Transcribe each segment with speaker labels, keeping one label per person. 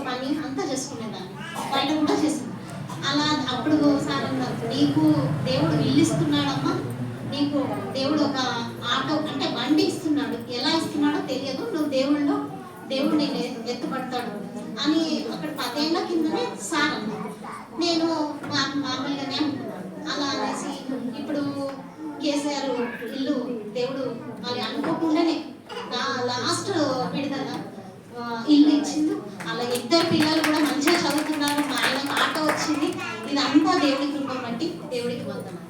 Speaker 1: పని అంతా చేసుకునేదాన్ని, బయట కూడా చేసింది. అలా అప్పుడు సార్ అన్నారు, నీకు దేవుడు ఇల్లు ఇస్తున్నాడమ్మా, నీకు దేవుడు ఒక ఆటో అంటే బండి ఇస్తున్నాడు, ఎలా ఇస్తున్నాడో తెలియదు, నువ్వు దేవుడు నేను ఎత్తుపడతాడు అని అక్కడ 10 ఏళ్ల కిందనే సార్ అన్నారు. నేను మామూలుగానే అలా అనేసి ఇప్పుడు కేసీఆర్ ఇల్లు దేవుడు మళ్ళీ అనుకోకుండానే లాస్ట్ విడుదల ఇల్లు ఇచ్చింది. అలా 2 పిల్లలు కూడా మంచిగా చదువుతున్నారు, మా ఆయన ఆటో వచ్చింది. ఇదంతా దేవుడి కృప బట్టి దేవుడికి వందనాలు.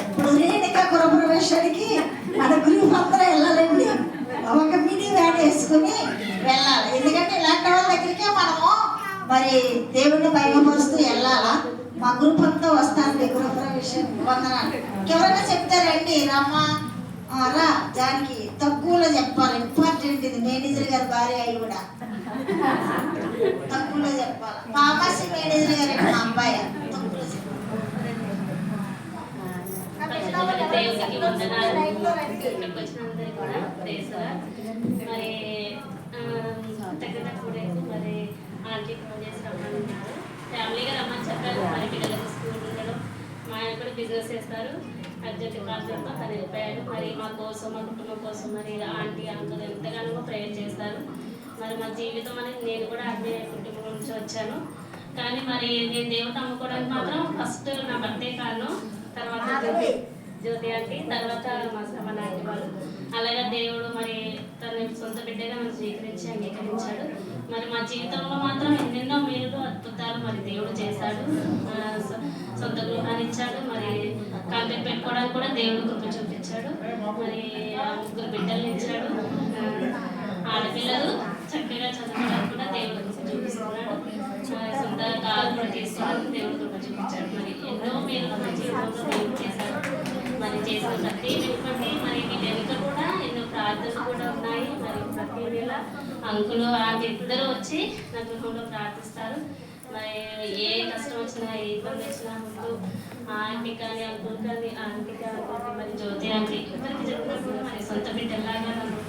Speaker 2: ఇప్పుడు రేణుక గృహప్రవేశానికి మన గ్రూప్ అందరూ వెళ్ళాలండి, ఒక మినీ వ్యాన్ వేసుకుని వెళ్ళాలి. ఎందుకంటే ఇలాంటి వాళ్ళ దగ్గరికే మనము మరి దేవుడిని భయపరుస్తూ వెళ్ళాలా. మా గ్రూప్ అంతా వస్తారండి గృహప్రవేశం. వందనాలు. ఎవరైనా చెప్తారండి, రమ్మ రా దానికి తక్కువలో చెప్పాలి, ఇంపార్టెంట్ ఇది. మేనేజర్ గారి భార్య అయి కూడా తక్కువలో చెప్పాలి. ఫార్మసీ మేనేజర్ గారు మా అబ్బాయి తక్కువలో చెప్పాలి.
Speaker 3: దేవుడికి వందనాలు. ఇక్కడికి వచ్చినందరికీ కూడా మరి దగ్గర కూడా మరి ఆంటీ ఫోన్ చేసి రమ్మన్నారు, ఫ్యామిలీగా రమ్మని చెప్పారు. మరి పిల్లలకు స్కూల్ ఉండడం, మా ఆయన కూడా బిజినెస్ చేస్తారు. అర్జెంట్ ప్రాబ్లంతో తను వెళ్ళిపోయాడు. మరి మా కోసం, మా కుటుంబం కోసం మరి ఆంటీ అంకుల్ ఎంతగానో ప్రేయర్ చేస్తారు. మరి మా జీవితం అనేది నేను కూడా ఆత్మీయ కుటుంబం నుంచి వచ్చాను. కానీ మరి నేను దేవుడు నమ్ముకోవడానికి మాత్రం ఫస్ట్ నా బర్త్డే కారణం, తర్వాత జ్యోతి ఆంటీ, తర్వాత మా శ్రవణ ఆంటీ వాళ్ళు. అలాగే దేవుడు మరి తన సొంత బిడ్డగా మనం స్వీకరించి అంగీకరించాడు. మరి మా జీవితంలో మాత్రం ఎన్నెన్నో మేలు అద్భుతాలు మరి దేవుడు చేశాడు. సొంత గృహాన్ని ఇచ్చాడు, మరి కాంటాక్ట్ పెట్టుకోవడానికి కూడా దేవుడు కృప చూపించాడు. మరి 3 బిడ్డలు ఇచ్చాడు. ఆడపిల్లలు చక్కగా చదువుకోవడానికి కూడా దేవుడు కృప చూపిస్తున్నాడు. సొంత కాలు కూడా తీసుకోవడానికి దేవుడు కృప చూపించాడు. మరి ఎన్నో మేలు మా జీవితంలో దేవుడు చేశాడు. మరి చేసిన ప్రతి వెనుకటి మరి వీటి వెనుక కూడా ఎన్నో ప్రార్థనలు కూడా ఉన్నాయి. మరి ప్రతి వేళ అంకులు ఆంటీ ఇద్దరు వచ్చి నా గృహంలో ప్రార్థిస్తారు. మరి ఏ కష్టం వచ్చినా, ఏ ఇబ్బంది వచ్చినా ముందు ఆంటీ కానీ అంకుల్ కానీ మరి జ్యోతి ఆంటీ ఇద్దరికి చెప్పినప్పుడు మరి సొంత బిడ్డలాగా నన్ను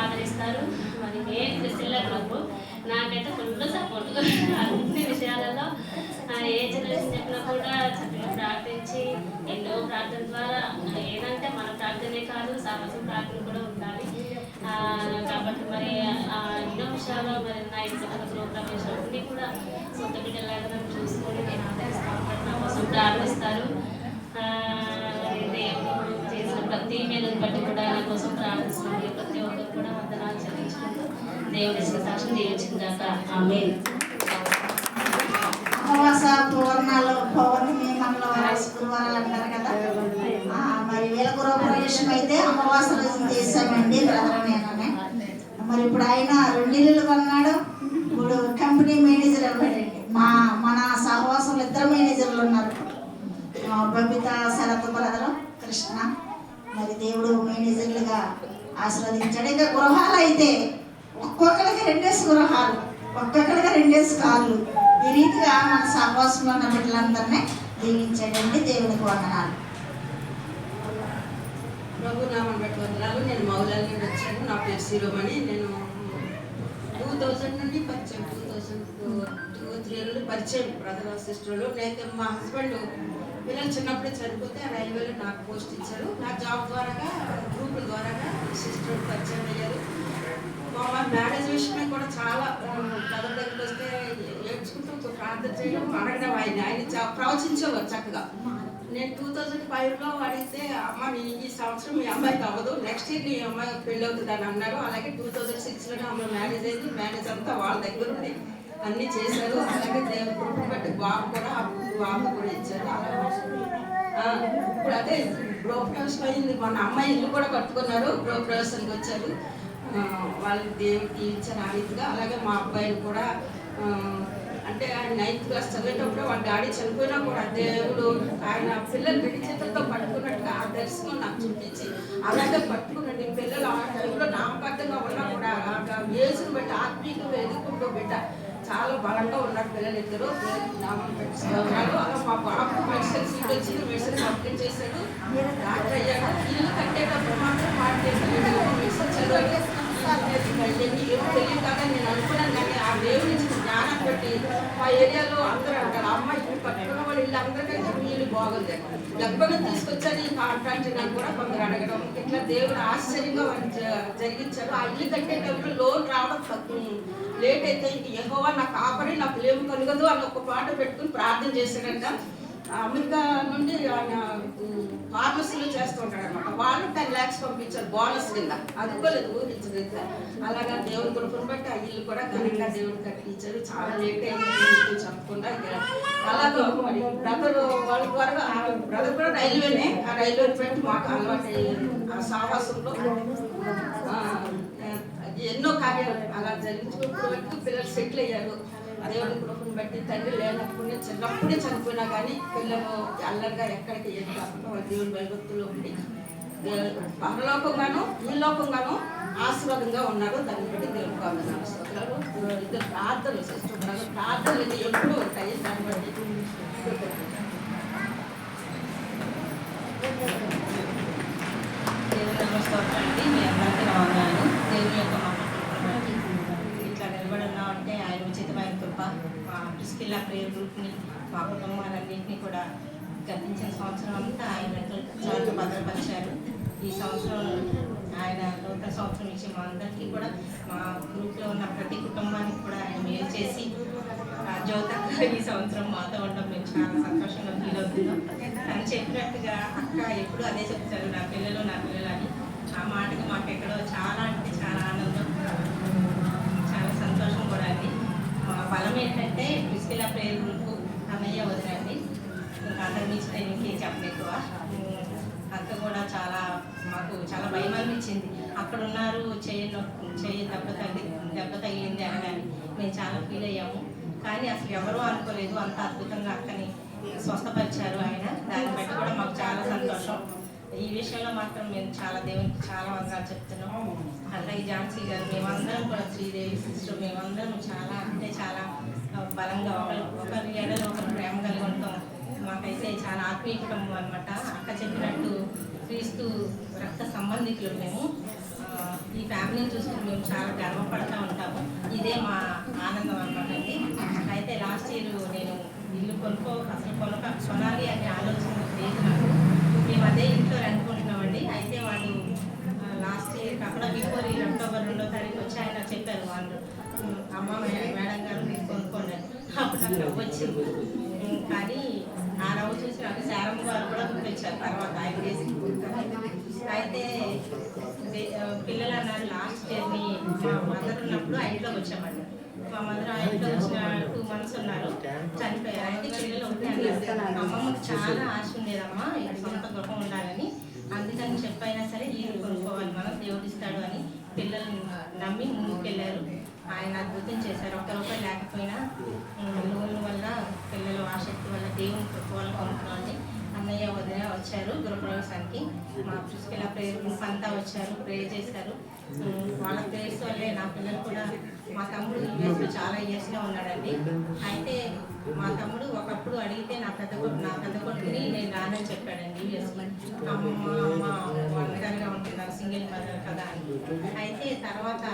Speaker 3: ఆదరిస్తారు. మరి నేను క్రిస్టియన్ గ్రూప్ నాకైతే ఫుల్ సపోర్ట్ అన్ని విషయాలలో. ఏ జనరేషన్ చెప్పినా కూడా చక్కగా ప్రార్థించి ఎన్నో ప్రార్థన ద్వారా ఏదంటే మన ప్రార్థనే కాదు, సహవాసం ప్రార్థన కూడా ఉండాలి. కాబట్టి మరి ఎన్నో విషయాల్లో మరి నా ఇంట్లో గృహప్రవేశం అన్నీ కూడా సొంత బిడ్డలాగా నన్ను చూసుకొని నేను ఆదరిస్తాను, నా కోసం ప్రార్థిస్తారు. దేవుడు చేసిన ప్రతి మేలుని బట్టి కూడా నా కోసం ప్రార్థిస్తున్నాను. ప్రతి ఒక్కరు కూడా వందనాలు చెల్లించుకుంటూ దేవుడి సాక్షి దీవించిందాక ఆమేన్.
Speaker 2: ఉపవాస పూర్ణాలు పౌర్ణమి మంగళవారం శుక్రవారాలు అంటారు కదా. మరి వీళ్ళ గృహప్రవేశం అయితే అమావాస రోజు చేశామండి బ్రదర్ నేననే. మరి ఇప్పుడు ఆయన 2 ఇల్లులు కొన్నాడు. ఇప్పుడు కంపెనీ మేనేజర్ అవ్వాడండి. మన సహవాసంలో 2 మేనేజర్లు ఉన్నారు, బబిత శరత్ బ్రదర్ కృష్ణ. మరి దేవుడు మేనేజర్లుగా ఆశీర్వదించాడు. ఇంకా గృహాలు అయితే ఒక్కొక్కరికి 2 గృహాలు, ఒక్కొక్కరికి 2 కార్లు. ఈ రీతిగా మన సహవాసంలో ఉన్న బిడ్డలందరినీ దీవించాడండి. దేవునికి వందనాలు.
Speaker 4: ప్రభు నామం బట్టి వందనాలు. నేను మౌలాల నుండి వచ్చాను. నా పేరు శిరోమణి. నేను 2000 నుండి పరిచయం, 2002-3 నుండి పరిచయం బ్రదర్ సిస్టర్లు. నేను మా హస్బెండ్ పిల్లలు చిన్నప్పుడే చనిపోతే రైల్వేలో నాకు పోస్ట్ ఇచ్చారు. నా జాబ్ ద్వారాగా గ్రూపుల ద్వారాగా సిస్టర్ పరిచయం అయ్యారు. మా మ్యారేజ్ విషయమే కూడా చాలా బ్రదర్ దగ్గరికి వస్తే ఏడ్చుకుంటూ ప్రార్థన చేయడం, అడగడం, ఆయన ప్రవచించేవారు చక్కగా. నేను 2005లో అడిగితే, అమ్మ ఈ సంవత్సరం మీ అమ్మాయికి అవ్వదు, నెక్స్ట్ ఇయర్ నీ అమ్మాయి పెళ్ళి అవుతుంది అని అన్నారు. అలాగే 2006లోనే అమ్మాయి మ్యారేజ్ అయింది. మ్యారేజ్ అంతా వాళ్ళ దగ్గర ఉంది, అన్నీ చేశారు. అలాగే దేవుడు కృప బట్టి బాబు కూడా ఇచ్చారు. ఇప్పుడు అదే గృహప్రవేశం అయింది. మన అమ్మాయి ఇల్లు కూడా కట్టుకున్నారు, గృహప్రవేశానికి వచ్చారు. వాళ్ళకి దేవుడు దీవించారు ఆ రీతిగా. అలాగే మా అబ్బాయిని కూడా అంటే ఆయన 9th క్లాస్ చదివేటప్పుడు వాళ్ళ డాడీ చనిపోయినా కూడా దేవుడు ఆయన పిల్లలు 2 చేతులతో పట్టుకున్నట్టుగా ఆ దర్శనం నాకు చూపించి అలాగే పట్టుకున్నట్టు పిల్లలు ఆ టైంలో నామకార్థంగా ఉన్నా కూడా ఏజ్ని బట్టి ఆత్మీయంగా ఎదుర్కొంటూ బిడ్డ చాలా బలంగా ఉన్నారు పిల్లలు ఇద్దరు. నామం పెట్టుకున్నారు. అలా మా బాబు మెడిసిన్ సీట్ వచ్చింది, మెడిసిన్ అప్లై చేశాడు, డాక్టర్ అయ్యాడు. ఇల్లు కట్టేటప్పుడు మాత్రం మెడిసిన్ చదివాడు. ఏం తెలియదు కదా నేను అనుకున్నాను, కానీ దేవుడి ఇచ్చిన జ్ఞానం బట్టి మా ఏరియాలో అందరూ అంటారు, అమ్మ ఇప్పుడు పట్టుకున్న వాళ్ళు ఇల్లు అందరికంటే మీ ఇల్లు బాగుంది, డబ్బుగా తీసుకొచ్చని కాంట్రాక్ట్ అని కూడా కొందరు అడగడం, ఇట్లా దేవుడు ఆశ్చర్యంగా జరిగించారు. ఆ ఇల్లు కట్టేటప్పుడు లోన్ రావడం లేట్ అయితే ఇంక యెహోవా నాకు కాపరి, నాకు లేవు కలగదు అని ఒక పాట పెట్టుకుని ప్రార్థన చేశాడంట. అమెరికా నుండి ఆయన ఫార్మసీలో చేస్తూ ఉంటాడు అనమాట. వాళ్ళు 10 lakhs పంపించారు బోనస్ కింద, అనుకోలేదు ఊహించలేదు. అలాగా దేవుని కృపను బట్టి ఆ ఇల్లు కూడా ఘనంగా దేవుడు కట్టించారు. చాలా లేట్ అయింది చెప్పకుండా. అలాగే మరి బ్రదర్ వాళ్ళ ద్వారా బ్రదర్ కూడా రైల్వేనే, ఆ రైల్వే పెట్టి మాకు అలవాటు ఆ సావాసంలో ఎన్నో కార్యాలు అలా జరిగించుకున్నప్పుడు వరకు పిల్లలు సెటిల్ అయ్యారు. దేవుని కృపను బట్టి తండ్రి లేనప్పుడు చిన్నప్పుడే చనిపోయినా కానీ పిల్లలు అల్లరిగా ఎక్కడికి ఏం కాకుండా వాళ్ళ దేవుని భయభక్తులు ఉండి పరలోకంగాను ఈ లోకంగాను ఆశీర్వాదంగా ఉన్నారు. దాన్ని బట్టి దేవునికి వందనాలు స్తోత్రాలు. ఇద్దరు ప్రార్థనలు చేస్తున్నారు, ప్రార్థనలు ఎప్పుడూ ఉంటాయి. దాన్ని బట్టి
Speaker 5: దేవుని నమస్కారండి. మీ అందరికీ నా వందనాలు. దేవుని యొక్క మహత్వం ఇట్లా నిలబడున్నా అంటే ఆయన ఉచితమైన కృప. మా ప్రిస్కిల్లా ప్రేయర్ గ్రూప్ని, మా కుటుంబాలన్నింటినీ కూడా గతించిన సంవత్సరం అంతా ఆయన చాలా భద్రపరిచారు. ఈ సంవత్సరం ఆయన నూతన సంవత్సరం ఇచ్చి మా అందరికీ కూడా, మా గ్రూప్లో ఉన్న ప్రతి కుటుంబానికి కూడా ఆయన మేలు చేసి జ్యోతంగా ఈ సంవత్సరం మాతో ఉండడం మేము చాలా సంతోషంగా ఫీల్ అవుతున్నాం. అని చెప్పినట్టుగా అక్క ఎప్పుడు అదే చెప్తారు, నా పిల్లలు అని. ఆ మాటకి మాకు ఎక్కడో చాలా అంటే చాలా ఆనందం, చాలా సంతోషం కూడా అండి. మా బలం ఏంటంటే ప్రిస్కిల్లా ప్రేయర్ గ్రూప్ అన్నయ్య వదిలేండి. ఇంకా అందరి నుంచి నేను ఇంకేం చెప్పలేకువ. అక్క కూడా చాలా మాకు చాలా భయం అనిపించింది. అక్కడ ఉన్నారు, చెయ్యి దెబ్బ తగిలింది అనగాని మేము చాలా ఫీల్ అయ్యాము. కానీ అసలు ఎవరూ అనుకోలేదు అంత అద్భుతంగా అక్కని స్వస్థపరిచారు ఆయన. దాన్ని బట్టి కూడా మాకు చాలా సంతోషం. ఈ విషయంలో మాత్రం మేము చాలా దేవునికి చాలా వందనాలు చెప్తున్నాం. అలాగే ఝాన్సీ గారు, మేమందరం కూడా శ్రీదేవి సిస్టర్, మేమందరం చాలా అంటే చాలా బలంగా ఒకరి ఎడలో ఒకరు ప్రేమ కలిగి ఉంటాం. మాకైతే చాలా ఆత్మీయకం అనమాట. అక్క చెప్పినట్టు క్రీస్తు రక్త సంబంధికులు మేము. ఈ ఫ్యామిలీని చూసుకుని మేము చాలా గర్వపడుతూ ఉంటాము. ఇదే మా ఆనందం అనమాట అండి. అయితే లాస్ట్ ఇయర్ నేను ఇల్లు కొనాలి అనే ఆలోచన లేదు నాకు. మేము అదే ఇంట్లో అనుకుంటున్నామండి. అయితే వాళ్ళు లాస్ట్ ఇయర్ కాకుండా బిఫోర్ ఈ అక్టోబర్ 2వ తారీఖు వచ్చి ఆయన చెప్పారు, వాళ్ళు అమ్మ మేడం గారు మీరు కొనుక్కోండి అని. అప్పుడు నాకు నవ్వు వచ్చింది. కానీ ఆ నవ్వు చూసి నాకు శారమ్మ గారు కూడా గుర్తొచ్చారు తర్వాత ఆయన చేసి. అయితే పిల్లలు అన్నారు లాస్ట్ ఇయర్ని మా మదర్ ఉన్నప్పుడు ఆ ఇంట్లోకి వచ్చామండి. మా మదర్ ఆ ఇంట్లో వచ్చిన 2 months ఉన్నారు, చనిపోయారు. అయితే పిల్లలు ఒకటి అన్నారు, అమ్మమ్మకి చాలా ఆశ ఉండేదమ్మా సొంత గృహం ఉండాలని, అందుకని చెప్పైనా సరే ఇల్లు కొనుక్కోవాలి మనం, దేవుడు ఇస్తాడు అని పిల్లలు నమ్మి ముందుకెళ్ళారు. ఆయన అద్భుతం చేశారు. ఒక్కరొకరు లేకపోయినా లోన్ల వల్ల పిల్లల ఆసక్తి వల్ల దేవుని కృప వల్ల కొనుక్కోవాలి. అన్నయ్య వదిన వచ్చారు గృహప్రవేశానికి. మా ప్రిస్కిల్లా ప్రేయర్ గ్రూప్ అంతా వచ్చారు, ప్రేయర్ చేశారు. వాళ్ళ ప్రేయర్స్ వల్లే నా పిల్లలు కూడా, మా తమ్ముడు యూఎస్లో చాలా ఇయర్స్గా ఉన్నాడండి. అయితే మా తమ్ముడు ఒకప్పుడు అడిగితే నా పెద్ద కొడుకుని నేను రానని చెప్పాడండి యూఎస్కి. అమ్మ ఒంటరిగా ఉంటున్నారు, సింగిల్ మదర్ కదా అని. అయితే తర్వాత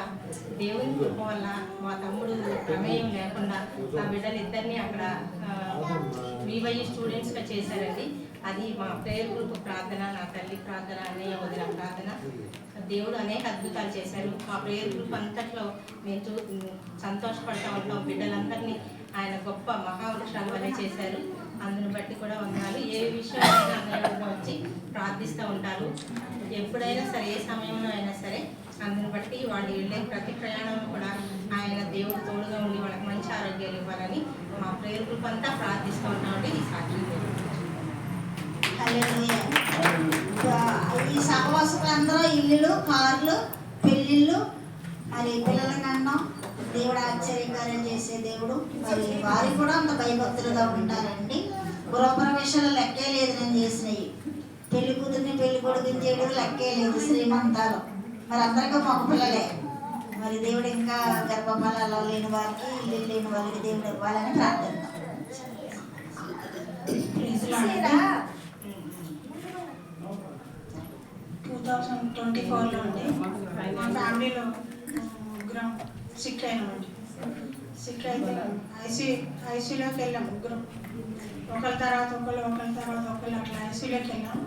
Speaker 5: దేవుని కృప వల్ల మా తమ్ముడు ప్రమేయం లేకుండా నా బిడ్డలు ఇద్దరిని అక్కడ వివై స్టూడెంట్స్గా చేశారండి. అది మా ప్రేయర్ గ్రూప్ ప్రార్థన, నా తల్లి ప్రార్థన, అన్నయ్య వదిన ప్రార్థన. దేవుడు అనేక అద్భుతాలు చేశారు. మా ప్రేయర్ గ్రూప్ అంతట్లో మేము సంతోషపడతా ఉంటాం. బిడ్డలందరినీ ఆయన గొప్ప మహావృక్షాల వల్లే చేశారు. అందుని బట్టి కూడా వందనాలు. ఏ విషయంలో వచ్చి ప్రార్థిస్తూ ఉంటారు. ఎప్పుడైనా సరే, ఏ సమయంలో అయినా సరే అందుని బట్టి వాళ్ళు వెళ్ళే ప్రతి ప్రయాణంలో కూడా ఆయన దేవుడు తోడుగా ఉండి వాళ్ళకి మంచి ఆరోగ్యాలు ఇవ్వాలని మా ప్రేయర్ గ్రూప్ అంతా ప్రార్థిస్తూ ఉంటామండి. ఈ సాక్షి
Speaker 2: ఈ సహవాసులందరూ ఇల్లులు, కార్లు, పెళ్ళిళ్ళు, మరి పిల్లల కన్నా దేవుడు ఆశ్చర్యకార్యం చేసే దేవుడు. మరి వారు కూడా అంత భయభక్తులుగా ఉంటారండి. గృహప్రవేశాలు లెక్కే లేదు నేను చేసినవి. పెళ్లి కూతుర్ని పెళ్లి కొడుకుని చేయడం లెక్కే లేదు. శ్రీమంతాలు మరి అందరికీ మగ పిల్లలే. మరి దేవుడు ఇంకా గర్భఫలాలు లేని వారికి, ఇల్లు లేని వారికి దేవుడు ఇవ్వాలని ప్రార్థన. 2024లో అండి మా ఫ్యామిలీలో ముగ్గురం సిక్ అయినామండి.
Speaker 6: సిక్ అయితే ఐసీయూలోకి వెళ్ళాం ముగ్గురు. ఒకరి తర్వాత ఒకళ్ళు అట్లా ఐసీయూలోకి వెళ్ళాం.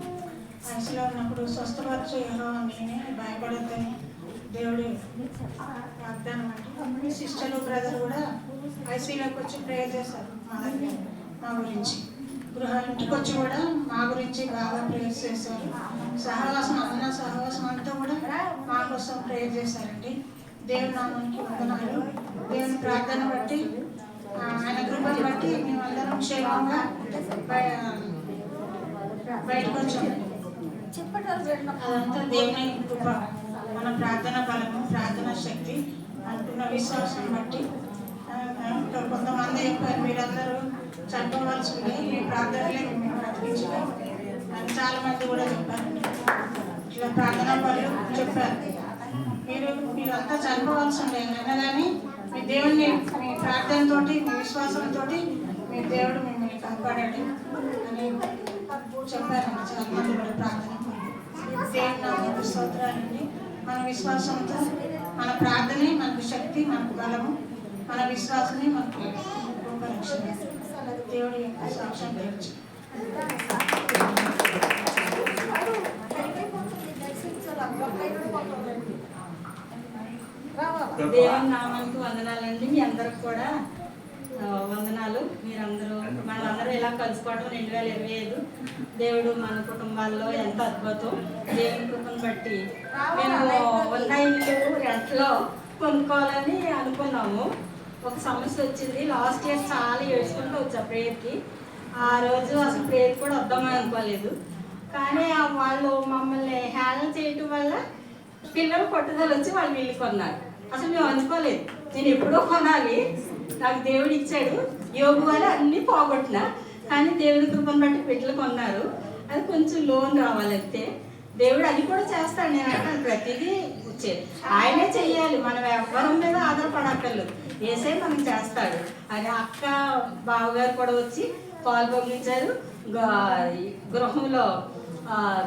Speaker 6: ఐసీయూలో ఉన్నప్పుడు స్వస్థపరచు ఎవరో నేనే భయపడొద్దని దేవుడు వాగ్దానం అంటే సిస్టర్ బ్రదర్ కూడా ఐసీయూలోకి వచ్చి ప్రేయర్ చేశారు మా గురించి. గృహానికి వచ్చి కూడా మా గురించి బాగా ప్రేయర్ చేశారు. సహవాసం అంతా కూడా మా కోసం ప్రేయర్ చేశారండి. దేవుని నామానికి వందనాలు. దేవుని ప్రార్థన బట్టి ఆయన కృపను బట్టి మేమందరం క్షేమంగా బయటకు వచ్చాము. అదంతా దేవుని కృప, మన ప్రార్థన బలము, ప్రార్థన శక్తి, అనుకున్న విశ్వాసం బట్టి. కొంతమంది చెప్పారు మీరందరూ చనిపోవాల్సి ఉంది, మీ ప్రార్థనలే మేము బ్రతికించడం అని చాలా మంది కూడా చెప్పారు. ఇట్లా ప్రార్థన పనులు చెప్పారు. మీరంతా చనిపోవాల్సి ఉండే కానీ మీ దేవుడిని మీ ప్రార్థనతోటి మీ విశ్వాసంతో మీ దేవుడు మిమ్మల్ని కాపాడాడు అని చెప్పారండి చాలా మంది కూడా ప్రార్థన. దేవుని నామమునకు స్తోత్రాలండి. మన విశ్వాసంతో మన ప్రార్థనే మనకు శక్తి, మనకు బలము, మన విశ్వాసమే మనకు గొప్ప రక్షణ. దేవుడి యొక్క సాక్ష్యం తెచ్చు.
Speaker 5: దేవుని నామానికి వందనాలండి. మీ అందరికి కూడా వందనాలు. మీరందరూ మనందరూ ఇలా కలుసుకోవడం 2025 దేవుడు మన కుటుంబాల్లో ఎంత అద్భుతం. దేవుని కృపను బట్టి మేము ఉన్న ఇల్లు రెంట్లో కొనుక్కోవాలని అనుకున్నాము. ఒక సమస్య వచ్చింది. లాస్ట్ ఇయర్ చాలా ఏడ్చుకుంటూ వచ్చా ప్రేయర్కి. ఆ రోజు అసలు ప్రేయర్ కూడా వద్దామని అనుకోలేదు. కానీ వాళ్ళు మమ్మల్ని హ్యాండిల్ చేయటం వల్ల పిల్లలు పట్టుదల వచ్చి వాళ్ళు ఇల్లు కొన్నారు. అసలు మేము అనుకోలేదు. నేను ఎప్పుడో కొనాలి, నాకు దేవుడు ఇచ్చాడు. యోగు వల్ల అన్నీ పోగొట్టినా, కానీ దేవుడి కృపను బట్టి బిడ్డలు కొన్నారు. అది కొంచెం లోన్ రావాలంటే దేవుడు అది కూడా చేస్తాడు. నేను అంటాను ప్రతిదీ వచ్చేది ఆయనే చెయ్యాలి, మనం ఎవరి మీద ఆధారపడక్కర్లేదు. ఏసై మనం చేస్తాడు అని అక్క బావగారు కూడా వచ్చి పాలు పంపించారు. గృహంలో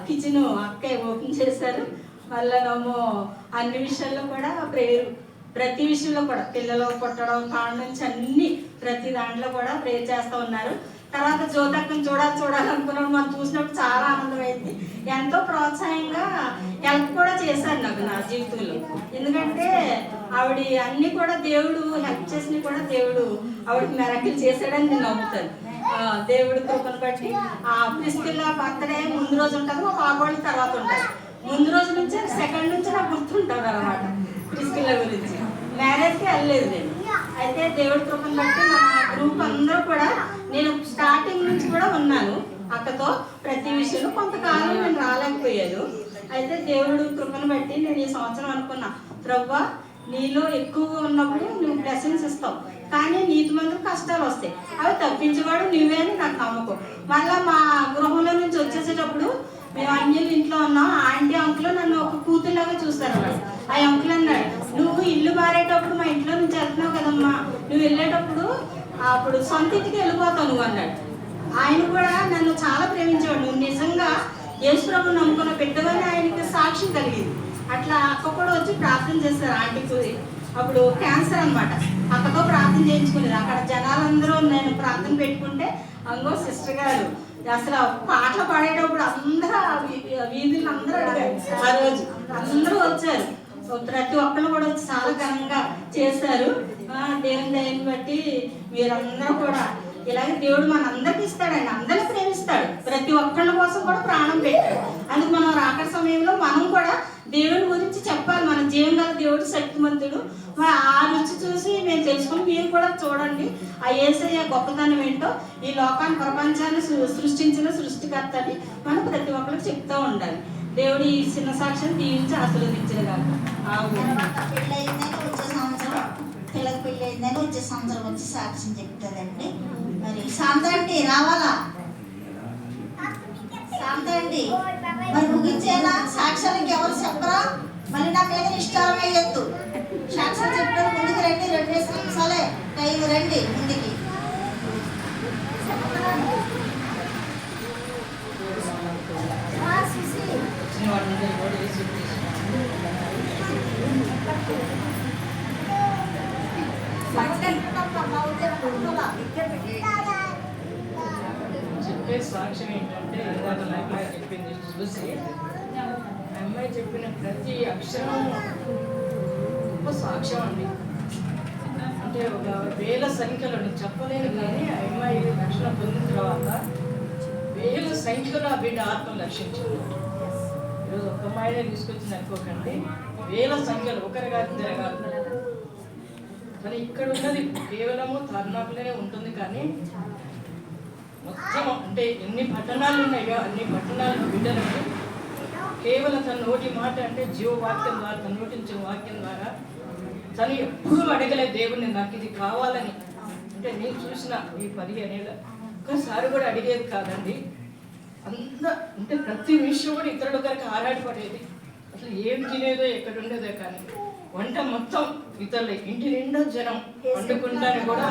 Speaker 5: కిచెన్ అక్కే ఓపెన్ చేశారు. మళ్ళీ నమ్మో అన్ని విషయాల్లో కూడా ప్రేయర్, ప్రతి విషయంలో కూడా పిల్లలు కొట్టడం కాడ నుంచి అన్ని ప్రతి దాంట్లో కూడా ప్రేయర్ చేస్తూ ఉన్నారు. తర్వాత జ్యోతక్కని చూడాలనుకున్నాడు. మనం చూసినప్పుడు చాలా ఆనందమైంది. ఎంతో ప్రోత్సాహంగా హెల్ప్ కూడా చేశారు నాకు నా జీవితంలో. ఎందుకంటే ఆవిడ అన్ని కూడా దేవుడు హెల్ప్ చేసినవి కూడా దేవుడు ఆవిడకి మెరకిల్ చేశాడని నేను నమ్ముతాను. దేవుడి కృపను బట్టి ఆ ప్రిస్కిల్లా బర్త్డే ముందు రోజు ఉంటుంది, మా పాపవాళ్ళ తర్వాత ఉంటుంది. ముందు రోజు నుంచి సెకండ్ నుంచి నాకు గుర్తుంటుంది అన్నమాట ప్రిస్కిల్లా గురించి. మ్యారేజ్కి వెళ్ళలేదు నేను. అయితే దేవుడి కృపను బట్టి మా గ్రూప్ అందరూ కూడా, నేను స్టార్టింగ్ నుంచి కూడా ఉన్నాను అక్కతో ప్రతి విషయంలో. కొంతకాలం నేను రాలేకపోయాను. అయితే దేవుడు కృపను బట్టి నేను ఈ సంవత్సరం అనుకున్నా, ప్రభువా నీలో ఎక్కువగా ఉన్నప్పుడు నువ్వు బ్లెస్సింగ్స్ ఇస్తావు, కానీ నీతిమంతులకు కష్టాలు వస్తాయి, అవి తప్పించేవాడు నువ్వే అని నాకు నమ్మకం. మళ్ళీ మా గృహంలో నుంచి వచ్చేసేటప్పుడు మేము అన్యులు ఇంట్లో ఉన్నాం. ఆంటీ అంకుల్ నన్ను ఒక కూతురులాగా చూస్తారు. ఆ అంకుల్ అన్నాడు, నువ్వు ఇల్లు మారేటప్పుడు మా ఇంట్లో నుంచి వెళ్తున్నావు కదమ్మా, నువ్వు వెళ్ళేటప్పుడు అప్పుడు సొంత ఇంటికి వెళ్ళిపోతావు నువ్వు అన్నాడు. ఆయన కూడా నన్ను చాలా ప్రేమించేవాడు. నువ్వు నిజంగా యేసుప్రభుని నమ్ముకున్న బిడ్డవని ఆయనకి సాక్ష్యం కలిగింది. అట్లా అక్క కూడా వచ్చి ప్రార్థన చేస్తారు ఆంటీకి. అప్పుడు క్యాన్సర్ అనమాట. అక్కతో ప్రార్థన చేయించుకునేది. అక్కడ జనాలందరూ నేను ప్రార్థన పెట్టుకుంటే అంగో సిస్టర్ గారు అసలు పాటలు పాడేటప్పుడు అందరూ వీధులు అందరూ అడిగారు. ఆ రోజు అందరూ వచ్చారు. ప్రతి ఒక్కరు కూడా వచ్చి చాలా ఘనంగా చేశారు. దేవుని దయని బట్టి మీరందరూ కూడా ఇలాగే దేవుడు మనందరికి ఇస్తాడండి. అందరినీ ప్రేమిస్తాడు. ప్రతి ఒక్కళ్ళ కోసం కూడా ప్రాణం పెట్టాడు. అందుకు మనం రాకడ సమయంలో మనం కూడా దేవుని గురించి చెప్పాలి. మన జీవం గల దేవుడు శక్తిమంతుడు. మరి ఆ రుచి చూసి మేము తెలుసుకుని మీరు కూడా చూడండి ఆ యేసయ్య గొప్పతనం ఏంటో. ఈ లోకాన్ని ప్రపంచాన్ని సృష్టించిన సృష్టికర్తని మనం ప్రతి ఒక్కరికి చెప్తూ ఉండాలి. దేవుడు ఈ చిన్న సాక్ష్యం దీవించి ఆశీర్వదించిన
Speaker 2: పిల్లకి పెళ్ళి అయిందని వచ్చే సంవత్సరం వచ్చి సాక్ష్యం చెప్తుందండి. మరి శాంతండి రావాలా? శాంతండి మరి ముగించేలా సాక్ష్యానికి ఎవరు చెప్పరా? మళ్ళీ నా మీద ఇష్టాలు వేయొద్దు. సాక్ష్యం చెప్తారు ముందుకు రండి. 2 నిమిషాలే టైం, రండి ముందుకి.
Speaker 5: సాక్ష్యం
Speaker 7: ఒకటే సాక్ష్యం ఏంటంటే ఇందాక లైఫ్లో చెప్పింది చూసి అమ్మాయి చెప్పిన ప్రతి అక్షరం గొప్ప సాక్ష్యం అండి. అంటే ఒక వేల సంఖ్యలో నేను చెప్పలేను, కానీ ఆ అమ్మాయి రక్షణ పొందిన తర్వాత వేల సంఖ్యలో ఆ బిడ్డ ఆత్మను రక్షించింది. ఈరోజు ఒక అమ్మాయినే తీసుకొచ్చింది అనుకోకండి, వేల సంఖ్యలో, ఒకరు కాదు ఇద్దరు కాదు. కానీ ఇక్కడ ఉన్నది కేవలము తార్నాకులోనే ఉంటుంది, కానీ మొత్తం అంటే ఎన్ని పట్టణాలు ఉన్నాయో అన్ని పట్టణాలు బిడ్డలకు కేవలం తన నోటి మాట అంటే జీవవాక్యం ద్వారా, తన నోటించిన వాక్యం ద్వారా తను ఎప్పుడూ అడగలేదు దేవుడిని నాకు ఇది కావాలని. అంటే నేను చూసిన ఈ 15 ఏళ్ళ ఒక్కసారి కూడా అడిగేది కాదండి. అంత అంటే ప్రతి విషయం కూడా ఇతరుల ఒకరికి ఆరాటపడేది. అసలు ఏం తినేదో ఎక్కడ ఉండేదో, కానీ వంట మొత్తం ఇతరులే. ఇంటి నిండా జనం, వండుకుంటానికి కూడా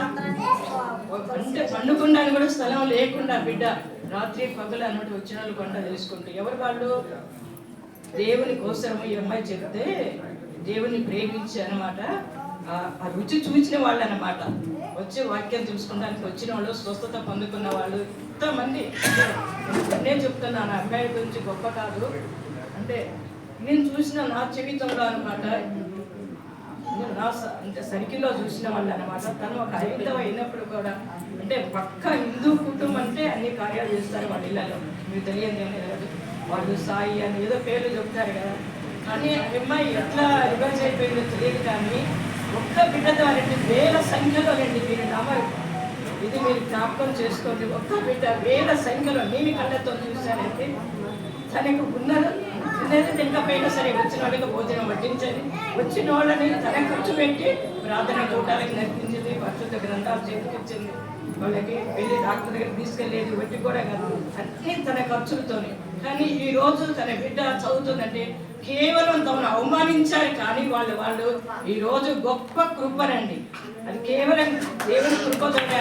Speaker 7: అంటే వండుకుంటానికి కూడా స్థలం లేకుండా బిడ్డ రాత్రి పగలు అన్నట్టు వచ్చిన వాళ్ళు వంట చేసుకుంటూ ఎవరు వాళ్ళు దేవుని కోసము ఈ అమ్మాయి చెప్తే దేవుని ప్రేమించి అనమాట ఆ రుచి చూసిన వాళ్ళు అనమాట. వచ్చి వాక్యం తెలుసుకోవడానికి వచ్చిన వాళ్ళు, స్వస్థత పొందుకున్న వాళ్ళు ఎంతమంది. నేను చెప్తున్నాను అమ్మాయి గురించి గొప్ప కాదు, అంటే నేను చూసిన నా జీవితంలో అనమాట, నా అంటే సర్కిల్లో చూసిన వాళ్ళు అనమాట. తను ఒక హైందవ అయినప్పుడు కూడా అంటే పక్క హిందూ కుటుంబం అంటే అన్ని కార్యాలు చేస్తారు వాళ్ళ ఇళ్ళలో. మీకు తెలియదు కాదు, వాళ్ళు సాయి అని ఏదో పేర్లు చెప్తారు కదా. కానీ అమ్మాయి ఎట్లా రివర్స్ అయిపోయిందో తెలియదు, కానీ ఒక్క బిడ్డ ద్వారా వేల సంఖ్యలో రండి. మీరు నమ్మరు, ఇది మీరు జ్ఞాపకం చేసుకోండి. ఒక్క బిడ్డ వేల సంఖ్యలో నేను కళ్ళతో చూశానంటే తనకు ఉన్నది తినకపోయినా సరే వచ్చిన వాళ్ళకి భోజనం వడ్డించేది, వచ్చిన వాళ్ళని తన ఖర్చు పెట్టి ప్రార్థన కూటాలకి నడిపించేది, పరిశుద్ధ గ్రంథాలు చేతికిచ్చింది, వాళ్ళకి వెళ్ళి డాక్టర్ దగ్గర తీసుకెళ్ళేది, వడ్డీ కూడా కాదు, అన్నీ తన ఖర్చులతోనే. కానీ ఈ రోజు తన బిడ్డ చదువుతుందంటే కేవలం తమను అవమానించారు, కానీ వాళ్ళు ఈ రోజు గొప్ప కృపనండి. అది కేవలం దేవుని కృపతోనే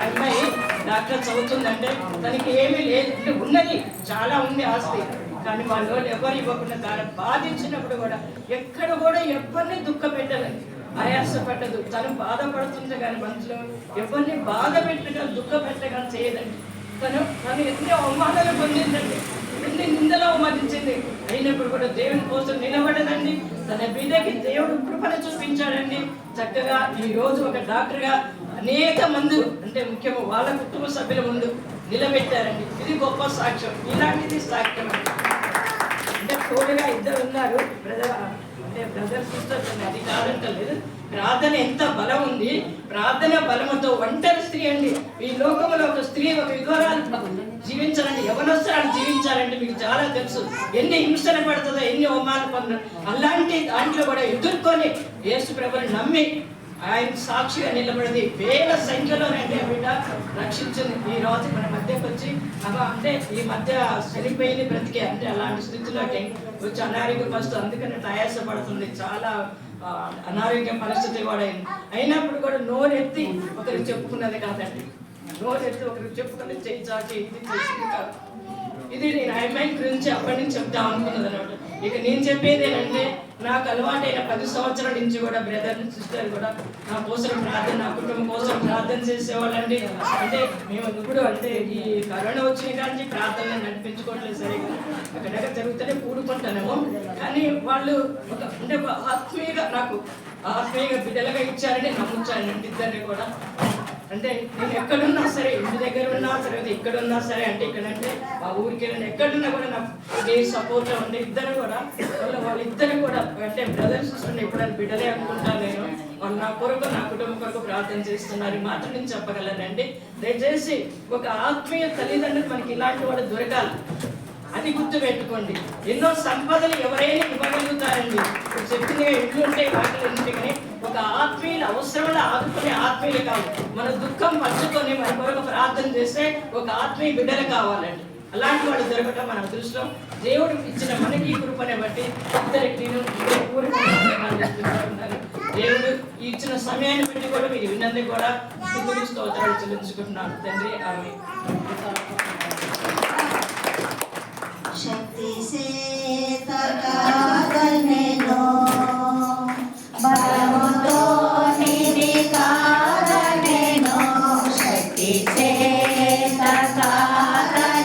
Speaker 7: అమ్మాయి డాక్టర్ చదువుతుందంటే తనకి ఏమీ లేదు, అంటే ఉన్నది చాలా ఉంది ఆస్తి, కానీ వాళ్ళు ఎవరు ఇవ్వకుండా దాన్ని బాధించినప్పుడు కూడా ఎక్కడ కూడా ఎవరిని దుఃఖ పెట్టలేదు, ఆయాసపడ్డదు. తను బాధపడుతుంది కానీ మనసులో ఎవరిని బాధ పెట్టగా దుఃఖ పెట్టగా చేయదండి. తను ఎన్నో అవమానాలు పొందిందండి, ఎన్ని నిందలు అవమానించింది, అయినప్పుడు కూడా దేవుని కోసం నిలబడదండి. తన బిడ్డకి దేవుడు కృపను చూపించాడండి. చక్కగా ఈ రోజు ఒక డాక్టర్గా అనేక మంది అంటే ముఖ్యంగా వాళ్ళ కుటుంబ సభ్యుల ముందు నిలబెట్టారండి. ఇది గొప్ప సాక్ష్యం. ఇలాంటిది సాక్ష్యం అంటే తోడుగా ఇద్దరు ఉన్నారు, బ్రదర్ సిస్టర్, అది కాదంటలేదు. ప్రార్థన ఎంత బలం ఉంది, ప్రార్థన బలముతో ఒంటరి స్త్రీ అండి. ఈ లోకంలో ఒక స్త్రీ ఒక విధవరాలు జీవించాలంటే, యవనస్తురాలు జీవించాలంటే మీకు చాలా తెలుసు ఎన్ని హింసలు పడుతుందో, ఎన్ని అవమానాలు పొందారు. అలాంటి దాంట్లో కూడా ఎదుర్కొని యేసు ప్రభువుని నమ్మి ఆయన సాక్షిగా నిలబడింది. వేల సంఖ్యలోనండి బిడ్డ రక్షించింది. ఈ రోజు మన మధ్యకి వచ్చి అంటే ఈ మధ్య చనిపోయింది బ్రతికే, అంటే అలాంటి స్థితిలోకి వచ్చి అనారోగ్యం వస్తూ అందుకని ఆయాసపడుతుంది, చాలా అనారోగ్య పరిస్థితి కూడా అయినప్పుడు కూడా నోరెత్తి ఒకరికి చెప్పుకున్నది కాదండి. నోరెత్తి ఒకరికి చెప్పుకుని చేయి చాకి ఇది చేసింది కాదు. ఇది నేను అమ్మాయి గురించి అప్పటి నుంచి చెప్తాం అనుకున్నది అనమాట. ఇక నేను చెప్పేది ఏంటంటే నాకు అలవాటైన 10 సంవత్సరాల నుంచి కూడా బ్రదర్ సిస్టర్ కూడా నా కోసం ప్రార్థన, నా కుటుంబం కోసం ప్రార్థన చేసేవాళ్ళండి. అంటే మేము ఇప్పుడు అంటే ఈ కరోనా వచ్చిన కానీ ప్రార్థనలు నడిపించుకోవట్లేదు సరిగా, అక్కడక్కడ జరుగుతూనే కూడుకుంటానేమో. కానీ వాళ్ళు అంటే ఆత్మీయంగా నాకు ఆత్మీయంగా బిడ్డలుగా ఇచ్చారని నమ్ముచ్చారండి ఇద్దరిని కూడా. అంటే నేను ఎక్కడున్నా సరే, ఇంటి దగ్గర ఉన్నా సరే, ఎక్కడున్నా సరే, అంటే ఇక్కడంటే మా ఊరికి వెళ్ళిన ఎక్కడున్నా కూడా నాకు సపోర్ట్ ఉండే ఇద్దరు కూడా వాళ్ళిద్దరు కూడా అంటే బ్రదర్స్ సిస్టర్ని ఎప్పుడైనా బిడ్డలే అనుకుంటాను నేను. వాళ్ళు నా కొరకు నా కుటుంబం కొరకు ప్రార్థన చేస్తున్నారు. ఈ మాత్రం నేను చెప్పగలనండి. దయచేసి ఒక ఆత్మీయ తల్లిదండ్రులు మనకి ఇలాంటి వాడు దొరకాలి, అది గుర్తు పెట్టుకోండి. ఎన్నో సంపదలు ఎవరైనా ఇవ్వగలుగుతారండి, చెప్పిన ఇల్లు ఉంటాయి వాటిలో ఇంటి, కానీ ఒక ఆత్మీయులు అవసరంలో ఆదుకునే ఆత్మీయులు కాదు. మన దుఃఖం పంచుకొని మన కొరకు ప్రార్థన చేస్తే ఒక ఆత్మీయ బిడ్డలు కావాలండి. అలాంటి వాళ్ళు దొరకటం మన అదృష్టం. దేవుడు ఇచ్చిన మనకి కృపనే బట్టి ఇద్దరికి నేను దేవుడు ఇచ్చిన సమయాన్ని బట్టి కూడా మీరు విన్నందుకు కూడా స్తుతులు స్తోత్రాలు చెల్లించుకుంటున్నాను తండ్రి. ఆమె
Speaker 2: శక్తి से तकादनेनो బలముతో నిధికారనేనో శక్తి से तकादनेनो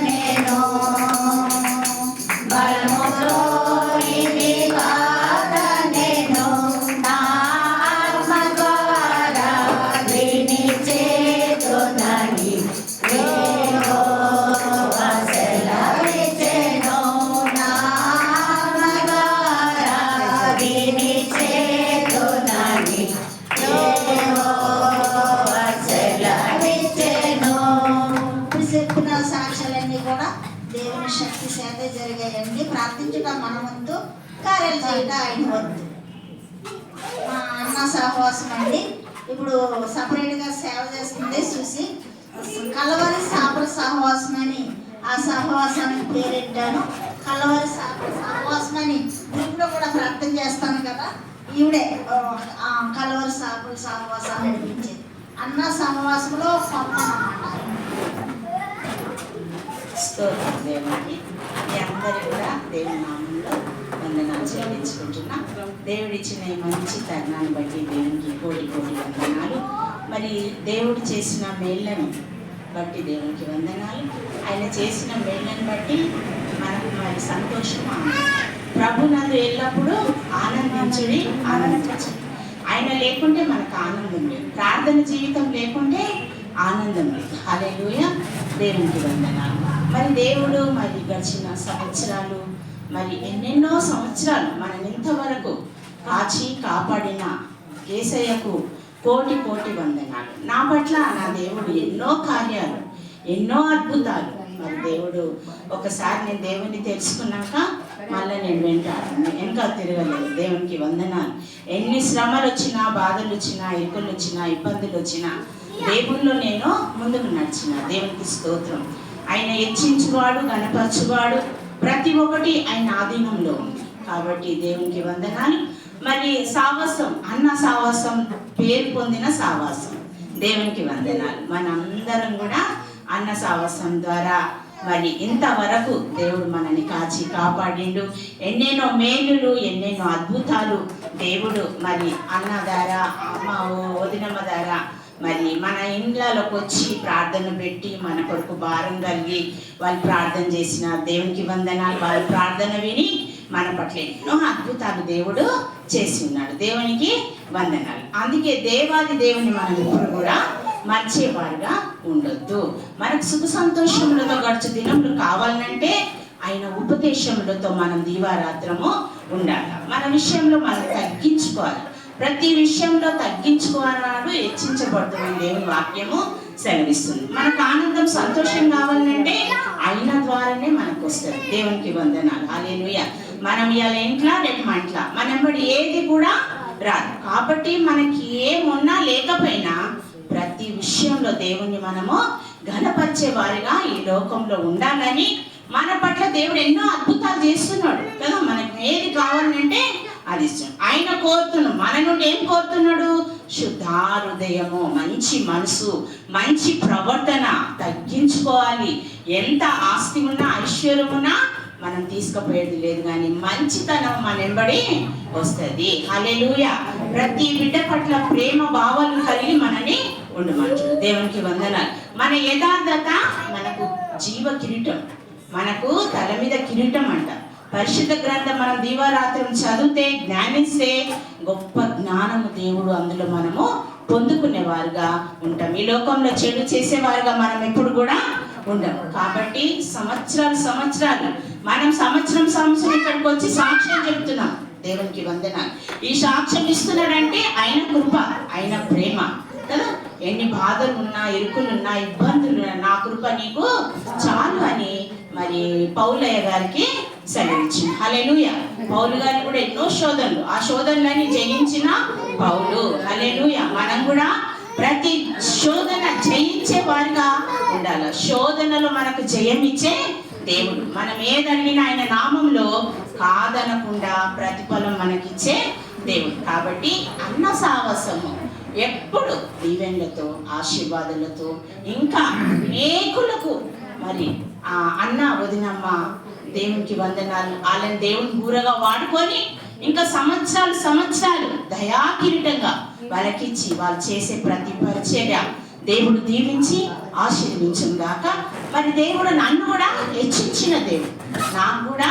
Speaker 2: అదే జరిగాయండి. ప్రార్థించటం మన వంతు, కార్యాలు చేయటం ఆయన వంతు. మా అన్న సహవాసం అండి ఇప్పుడు సపరేట్గా సేవ చేస్తుంది చూసి కలవరి సాపర సహవాసం అని ఆ సహవాసానికి పేరెట్టాను. కలవరి సాపర సహవాసం అని గ్రూప్లో కూడా ప్రార్థన చేస్తాను కదా, ఈవిడే కలవరి సాపర సహవాసాన్ని నడిపించేది. అన్న సహవాసంలో పంపనమాట.
Speaker 8: స్తోత్రం దేవునికి. మీ అందరూ కూడా దేవుని నామంలో వందనాలు చెల్లించుకుంటున్నా. దేవుడిచ్చిన ఈ మంచి తరుణాన్ని బట్టి దేవునికి కోటి కోటి వందనాలు. మరి దేవుడు చేసిన మేళ్ళను బట్టి దేవునికి వందనాలు. ఆయన చేసిన మేళ్ళను బట్టి మనకు మరి సంతోషం, ప్రభునందు ఎల్లప్పుడూ ఆనందించుడి, ఆనందించండి. ఆయన లేకుంటే మనకు ఆనందం లేదు, ప్రార్థన జీవితం లేకుంటే ఆనందం లేదు. హల్లెలూయా, దేవునికి వందనాలు. మరి దేవుడు మరి గడిచిన సంవత్సరాలు, మరి ఎన్నెన్నో సంవత్సరాలు మనం ఇంతవరకు కాచి కాపాడిన యేసయ్యకు కోటి కోటి వందనాలు. నా పట్ల నా దేవుడు ఎన్నో కార్యాలు, ఎన్నో అద్భుతాలు. మరి దేవుడు ఒకసారి నేను దేవుణ్ణి తెలుసుకున్నాక మళ్ళీ నేను వెనక తిరగలేదు. దేవునికి వందనాలు. ఎన్ని శ్రమలు వచ్చినా, బాధలు వచ్చినా, ఇరుకులు వచ్చినా, ఇబ్బందులు వచ్చినా దేవుల్లో నేను ముందుకు నడిచిన. దేవునికి స్తోత్రం. ఆయన హెచ్చించువాడు, గణపరచువాడు, ప్రతి ఒక్కటి ఆయన ఆధీనంలో ఉంది. కాబట్టి దేవునికి వందనాలు. మరి సావాసం, అన్న సావాసం పేరు పొందిన సావాసం, దేవునికి వందనాలు. మనందరం కూడా అన్న సావాసం ద్వారా మరి ఇంతవరకు దేవుడు మనని కాచి కాపాడిండు. ఎన్నెన్నో మేలులు, ఎన్నెన్నో అద్భుతాలు దేవుడు మరి అన్న ద్వారా, అమ్మ వదినమ్మ ద్వారా మరి మన ఇండ్లలోకి వచ్చి ప్రార్థన పెట్టి మన కొరకు భారం కలిగి వాళ్ళు ప్రార్థన చేసిన దేవునికి వందనాలు. వాళ్ళ ప్రార్థన విని మన పట్ల ఎన్నో అద్భుతాలు దేవుడు చేసి ఉన్నాడు. దేవునికి వందనాలు. అందుకే దేవాది దేవుని మనం ఎప్పుడు కూడా మర్చేవారుగా ఉండొద్దు. మనకు సుఖ సంతోషములతో గడిచే దినములు కావాలంటే ఆయన ఉపదేశములతో మనం దీవారాత్రము ఉండాలి. మన విషయంలో మనం తగ్గించుకోవాలి. ప్రతి విషయంలో తగ్గించుకోవాలన్నాడు, హెచ్చించబడుతుంది దేవుని వాక్యము సెలవిస్తుంది. మనకు ఆనందం, సంతోషం కావాలంటే ఆయన ద్వారానే మనకు వస్తుంది. దేవునికి వందనాలు. హల్లెలూయా. మనం ఇవాళ ఇంట్లో, రేపు మా ఇంట్లో, మనం బడి ఏది కూడా రాదు. కాబట్టి మనకి ఏమున్నా లేకపోయినా ప్రతి విషయంలో దేవుణ్ణి మనము ఘనపరిచే వారిగా ఈ లోకంలో ఉండాలని మన పట్ల దేవుడు ఎన్నో అద్భుతాలు చేస్తున్నాడు కదా. మనకు ఏది కావాలంటే అది ఇష్టం. ఆయన కోరుతున్నాడు, మన నుండి ఏం కోరుతున్నాడు? శుద్ధాహృదయము, మంచి మనసు, మంచి ప్రవర్తన. తగ్గించుకోవాలి. ఎంత ఆస్తి ఉన్నా, ఐశ్వర్యం ఉన్నా మనం తీసుకుపోయేది లేదు, కానీ మంచితనం మన వెంబడి వస్తుంది. హల్లెలూయా. ప్రతి బిడ్డ పట్ల ప్రేమ భావాలు కలిగి మనని ఉండమంటాడు. దేవునికి వందనాలు. మన యథార్థత మనకు జీవ కిరీటం, మనకు తల మీద కిరీటం అంట. పరిశుద్ధ గ్రంథం మనం దీవారాత్రం చదివితే, జ్ఞానిస్తే గొప్ప జ్ఞానము దేవుడు అందులో మనము పొందుకునేవారుగా ఉంటాం. ఈ లోకంలో చెడు చేసేవారుగా మనం ఎప్పుడు కూడా ఉండము. కాబట్టి సంవత్సరాలు మనం సంవత్సరం ఇక్కడికి వచ్చి సాక్ష్యం చెప్తున్నాం. దేవునికి వందనాలు. ఈ సాక్ష్యం ఇస్తున్నాడంటే ఆయన కృప, ఆయన ప్రేమ కదా. ఎన్ని బాధలు ఉన్నా, ఇరుకులున్నా, ఇబ్బందులున్నా నా కృప నీకు చాలు అని మరి పౌలయ్య గారికి సెలవిచ్చింది. హల్లెలూయా. పౌలు గారికి కూడా ఎన్నో శోధనలు, ఆ శోధనలన్నీ జయించిన పౌలు. హల్లెలూయా. మనం కూడా ప్రతి శోధన జయించే వారిగా ఉండాలి. శోధనలో మనకు జయమిచ్చే దేవుడు. మనం ఏదడిగినా ఆయన నామంలో కాదనకుండా ప్రతిఫలం మనకిచ్చే దేవుడు. కాబట్టి అన్న సావాసము ఎప్పుడు దీవెనలతో, ఆశీర్వాదాలతో, ఇంకా అనేకులకు మరి ఆ అన్న వదినమ్మ దేవునికి వందనాలు, వాళ్ళని దేవుని బూరగా వాడుకొని ఇంకా సంవత్సరాలు దయాకిరీటంగా వాళ్ళకిచ్చి వాళ్ళు చేసే ప్రతి పరిచర్య దేవుడు దీవించి ఆశీర్వించును గాక. మరి దేవుడు నన్ను కూడా హెచ్చించిన దేవుడు, నాకు కూడా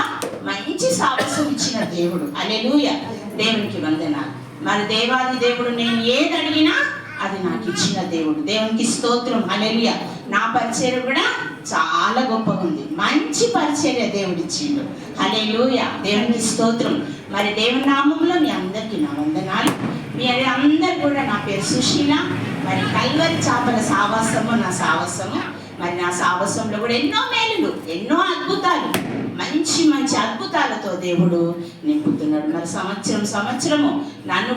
Speaker 8: మంచి సాహసం ఇచ్చిన దేవుడు. హల్లెలూయా. దేవునికి వందనాలు. మరి దేవాది దేవుడు నేను ఏది అడిగినా అది నాకు ఇచ్చిన దేవుడు. దేవునికి స్తోత్రం. హల్లెలూయా. నా పరిచర్య కూడా చాలా గొప్పగా ఉంది. మంచి పరిచర్య దేవుడు ఇచ్చిండు. హల్లెలూయా. దేవునికి స్తోత్రం. మరి దేవుని నామంలో మీ అందరికీ నా వందనాలు. మీ అందరు కూడా, నా పేరు సుశీల. మరి కల్వరి చేపల సావాసము నా సావాసము. మరి నా సావాసంలో కూడా ఎన్నో మేలులు, ఎన్నో అద్భుతాలు మంచి మంచి అద్భుతాలతో దేవుడు నింపుతున్నాడు. మరి సంవత్సరము నన్ను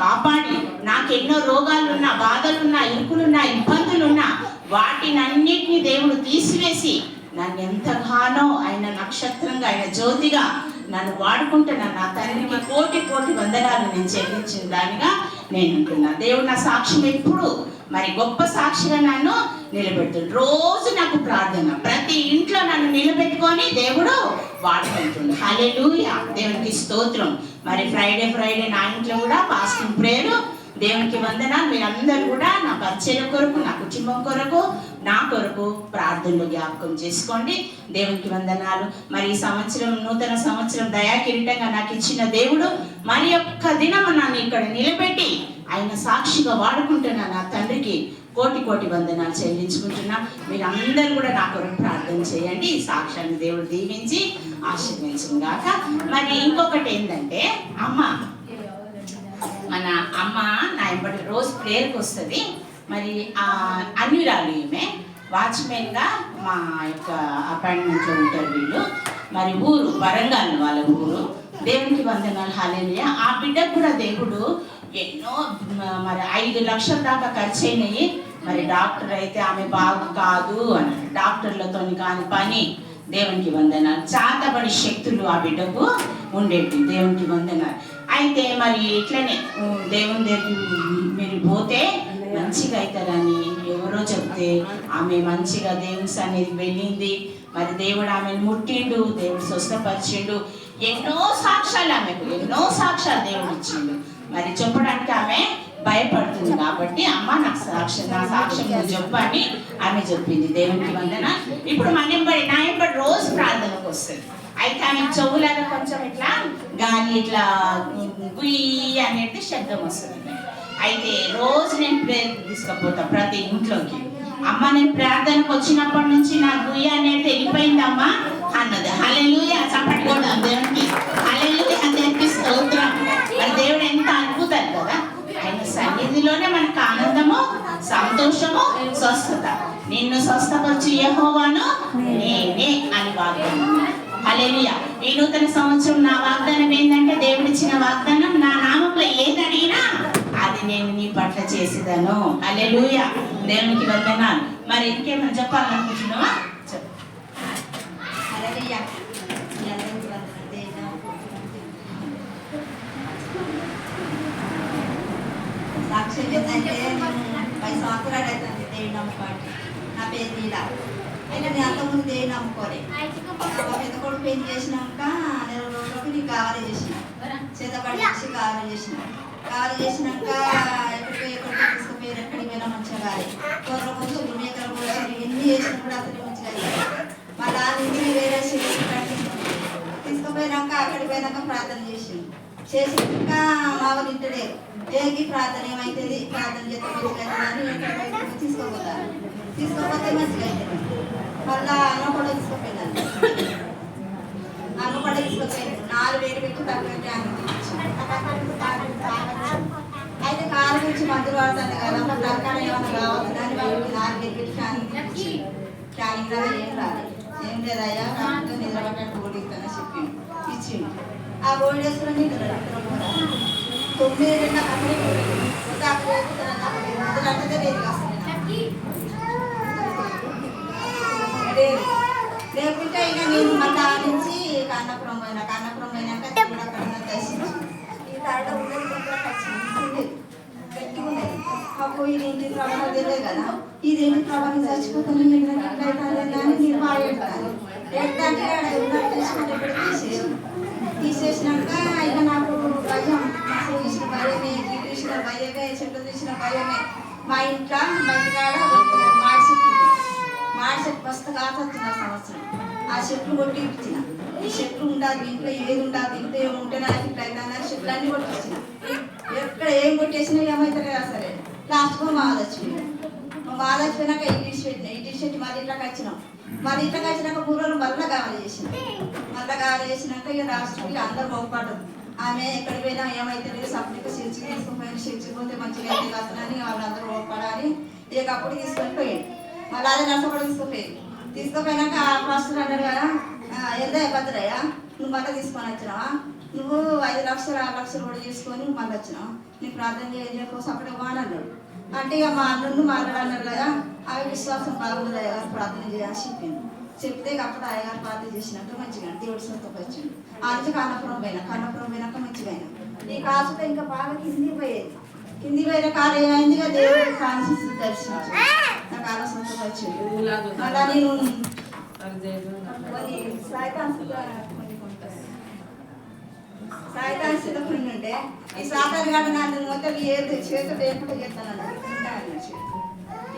Speaker 8: కాపాడి నాకెన్నో రోగాలున్నా, బాధలున్నా, ఇరుకులున్నా, ఇబ్బందులున్నా వాటినన్నిటిని దేవుడు తీసివేసి నన్ను ఎంతగానో ఆయన నక్షత్రంగా, ఆయన జ్యోతిగా నన్ను వాడుకుంటున్నాను. నా తండ్రికి కోటి కోటి వందనాలు నేను చెల్లించిన దానిగా నేను ఉంటున్నా. దేవుడు నా సాక్ష్యం ఎప్పుడు మరి గొప్ప సాక్షిగా నన్ను నిలబెడుతుంది. రోజు నాకు ప్రార్థన, ప్రతి ఇంట్లో నన్ను నిలబెట్టుకొని దేవుడు వాడుకుంటుంది. హల్లెలూయా, దేవునికి స్తోత్రం. మరి ఫ్రైడే నా ఇంట్లో కూడా ఫాస్టింగ్ ప్రేయర్. దేవునికి వందనాలు. మీరందరూ కూడా నా పరిచయం కొరకు, నా కుటుంబం కొరకు, నా కొరకు ప్రార్థనలు జ్ఞాపకం చేసుకోండి. దేవునికి వందనాలు. మరి ఈ సంవత్సరం, నూతన సంవత్సరం దయాకిరీటంగా నాకు ఇచ్చిన దేవుడు మరి ఒక్క దినం నన్ను ఇక్కడ నిలబెట్టి ఆయన సాక్షిగా వాడుకుంటున్నా. నా తండ్రికి కోటి కోటి వందనాలు చెల్లించుకుంటున్నా. మీరందరూ కూడా నా కొరకు ప్రార్థన చేయండి. ఈ సాక్ష్యాన్ని దేవుడు దీవించి ఆశీర్వదించును గాక. మరి ఇంకొకటి ఏంటంటే, మన అమ్మ నా ఎంబడి రోజు ప్రేయర్కి వస్తుంది. మరి అన్యురాలు ఈమె వాచ్మెన్గా మా యొక్క అపాయింట్మెంట్లో ఉంటారు వీళ్ళు. మరి ఊరు వరంగల్ వాళ్ళ ఊరు. దేవునికి వందనాలు. హల్లెలూయా. ఆ బిడ్డకు కూడా దేవుడు ఎన్నో మరి 5 లక్షల దాకా ఖర్చు అయినాయి. మరి డాక్టర్ అయితే ఆమె బాగు కాదు అన్నాడు. డాక్టర్లతో కాని పని. దేవునికి వందనాలు. చాతబడి శక్తులు ఆ బిడ్డకు ఉండేవి. దేవునికి వందనాలు. అయితే మరి ఇట్లనే దేవుని దగ్గరికి మీరు పోతే మంచిగా అవుతారని ఎవరో చెప్తే ఆమె మంచిగా దేవుని సన్నిధికి వెళ్ళింది. మరి దేవుడు ఆమెను ముట్టిండు, దేవుడు స్వస్థపరిచిండు. ఎన్నో సాక్ష్యాలు ఆమెకు, ఎన్నో సాక్ష్యాలు దేవుడు ఇచ్చిండు. మరి చెప్పడానికి ఆమె భయపడుతుంది కాబట్టి, అమ్మ నాకు నా సాక్ష్యం చెప్పని ఆమె చెప్పింది. దేవునికి వందన. ఇప్పుడు నా ఎంబడి రోజు ప్రార్థనకు వస్తుంది. అయితే ఆమె చెవులాగా కొంచెం ఇట్లా గాలి ఇట్లా గుయ్యి అనేది శబ్దం వస్తుంది. అయితే రోజు నేను ప్రేయర్ తీసుకుపోతా ప్రతి ఇంట్లోకి. అమ్మ నేను ప్రార్థనకు వచ్చినప్పటి నుంచి నా గుయ్య అనేది వెళ్ళిపోయిందమ్మా అన్నది. హల్లెలూయా. చప్పటి కూడా దేవునికి హల్లెలూయా. దేవునికి స్తోత్రం. మరి దేవుడు ఎంత అద్భుతం కదా. ఆయన సన్నిధిలోనే మనకు ఆనందము, సంతోషము, స్వస్థత. నిన్ను స్వస్థపరచు యెహోవాను నేనే అని వాగ్దానం. హల్లెలూయా. ఈ నూతన సంవత్సరం నా వాగ్దానం ఏంటంటే, దేవుడిచ్చిన వాగ్దానం, నా నామములో ఏది అడిగినా అది నేను నీ పట్ల చేసేదను. హల్లెలూయా. దేవునికి వందనాలు. మరి ఇంకేమైనా చెప్పాలనుకుంటున్నావా? చెప్పు.
Speaker 2: హల్లెలూయా. సాక్షి ఏంటంటే, 10 సంవత్సరాలు అవుతుంది దేవుని నమ్మకానికి. నా పేరు లీలా. అయితే నేను అంతకుముందు దేవుని నమ్ముకోలే. పెద్ద కొడుకు పెళ్లి చేసినాక 2 రోజులకు నీకు కావాలి చేసిన, చేతపడి చేసి కావాలి చేసినాక ఎక్కడికి తీసుకుపోయారు. ఎక్కడికి పోయినా మంచిగా కాదు. కూరలు కొంచెం మేకలు కొంచెం ఎన్ని చేసినా కూడా అతను మంచిగా అయ్యారు. మళ్ళీ ఆ నుంచి వేరే తీసుకుపోయినాక అక్కడికి పోయినాక ప్రార్థన చేసినాక మా వాళ్ళు ఇంటలేరు. ఏకి ప్రార్థన ఏమవుతుంది, ప్రార్థన చేస్తే మంచిగా అవుతుంది అని తీసుకోపోతే మంచిగా అవుతుంది. మళ్ళీ అన్న కూడా తీసుకుపోయినాను. 4 వేలు పెట్టి తగ్గ అయితే కాలు గురించి మందులు వాడుతుంది కదా. మరి దర్కాడ ఏమన్నా కావాలి దాన్ని వాళ్ళకి 4 వేలు పెట్టి క్యానింగ్ లాగా ఏం రాలేదు. ఏం లేదయ్యా కాకపోతే నిద్రపడ్డట్టు ఓడిస్తానని చెప్పిండు, ఇచ్చిండు. ఆ గోల్డ్ వేసుకుని నిద్ర 9 గంటల అక్కడే లేదు లేకుంటే ఇక నేను మళ్ళీ ఆ నుంచి కన్నపురం పోయినాక ఈ తాడలో ఉన్నది గట్టి ఉన్నది. అప్పుడు ఇదేంటి ప్రభావం తెలియదు కదా. ఇదేంటి ప్రభావం చచ్చిపోతాను అని నేను బాగా ఎడతాను. తీసేసినాక ఇక నాకు భయం, తీసిన భయమే, తీసిన భయమే, చెట్లు తీసిన భయమే. మా ఇంట్లో బయటకాడ మాడి చెట్టు వస్తే కాకొచ్చిన సంవత్సరం ఆ చెట్లు కొట్టి ఇచ్చిన. ఈ చెట్లు ఉండాలి ఇంట్లో, ఏది ఉండాలి ఇంట్లో ఏమి ఉంటే నాకు ఇట్లా అవుతుందని చెట్లు అన్నీ కొట్టించిన. ఎక్కడ ఏం కొట్టేసినా ఏమవుతారు సరే. లాస్ట్గా మా చచ్చిపోయినాక ఇటు చెట్టు మళ్ళీ ఇట్లా వచ్చినాం. మళ్ళీ ఇట్లా వచ్చినాక బుర్రలు మళ్ళీ గాలి చేసినాక ఇక రాష్ట్రంలో అందరూ మొక్కపడరు. ఆమె ఎక్కడికి పోయినా ఏమైతే సపరేట్గా చర్చి తీసుకుపోయి చర్చిపోతే మంచిగా అయితే కథనని వాళ్ళందరూ మొక్కపడాలి. ఇక అప్పుడు తీసుకొని పోయాడు. మళ్ళీ అదే నష్టపడి తీసుకుపోయాక ఆ పాస్టర్ అన్నాడు కదా, ఎంత భద్రయ్య నువ్వు మళ్ళీ తీసుకొని వచ్చినావా? నువ్వు 5 లక్షలు 6 లక్షలు కూడా తీసుకొని నువ్వు మళ్ళీ వచ్చినావు. నీకు ప్రార్థన చేయకపోతే అప్పుడే వాడన్నాడు. అంటే ఇక మా అన్నుండి మాట్లాడన్నారు కదా, అవి విశ్వాసం బాగుంది అయ్యగారు ప్రార్థన చేయాలని చెప్పింది. చెప్తే అప్పుడు అయ్యగారు ప్రార్థన చేసినాక మంచిగా దేవుడి సొంతకు వచ్చిండు. ఆ నుంచి కన్నపురం పోయినాక మంచిగా అయినా. నీ కాసుతో ఇంకా బాగా కింది పోయిన కాలు ఏమైంది ఇక దేవుడి కాన్సెన్స్ దర్శించు నా కాల సొంతకు వచ్చిండు. అలా నేను సాయిదాసులో కొన్ని ఉండే ఈ సాతాను గడ్డ నన్ను మొత్తం ఏది చేతులు ఏపుడు చేస్తాను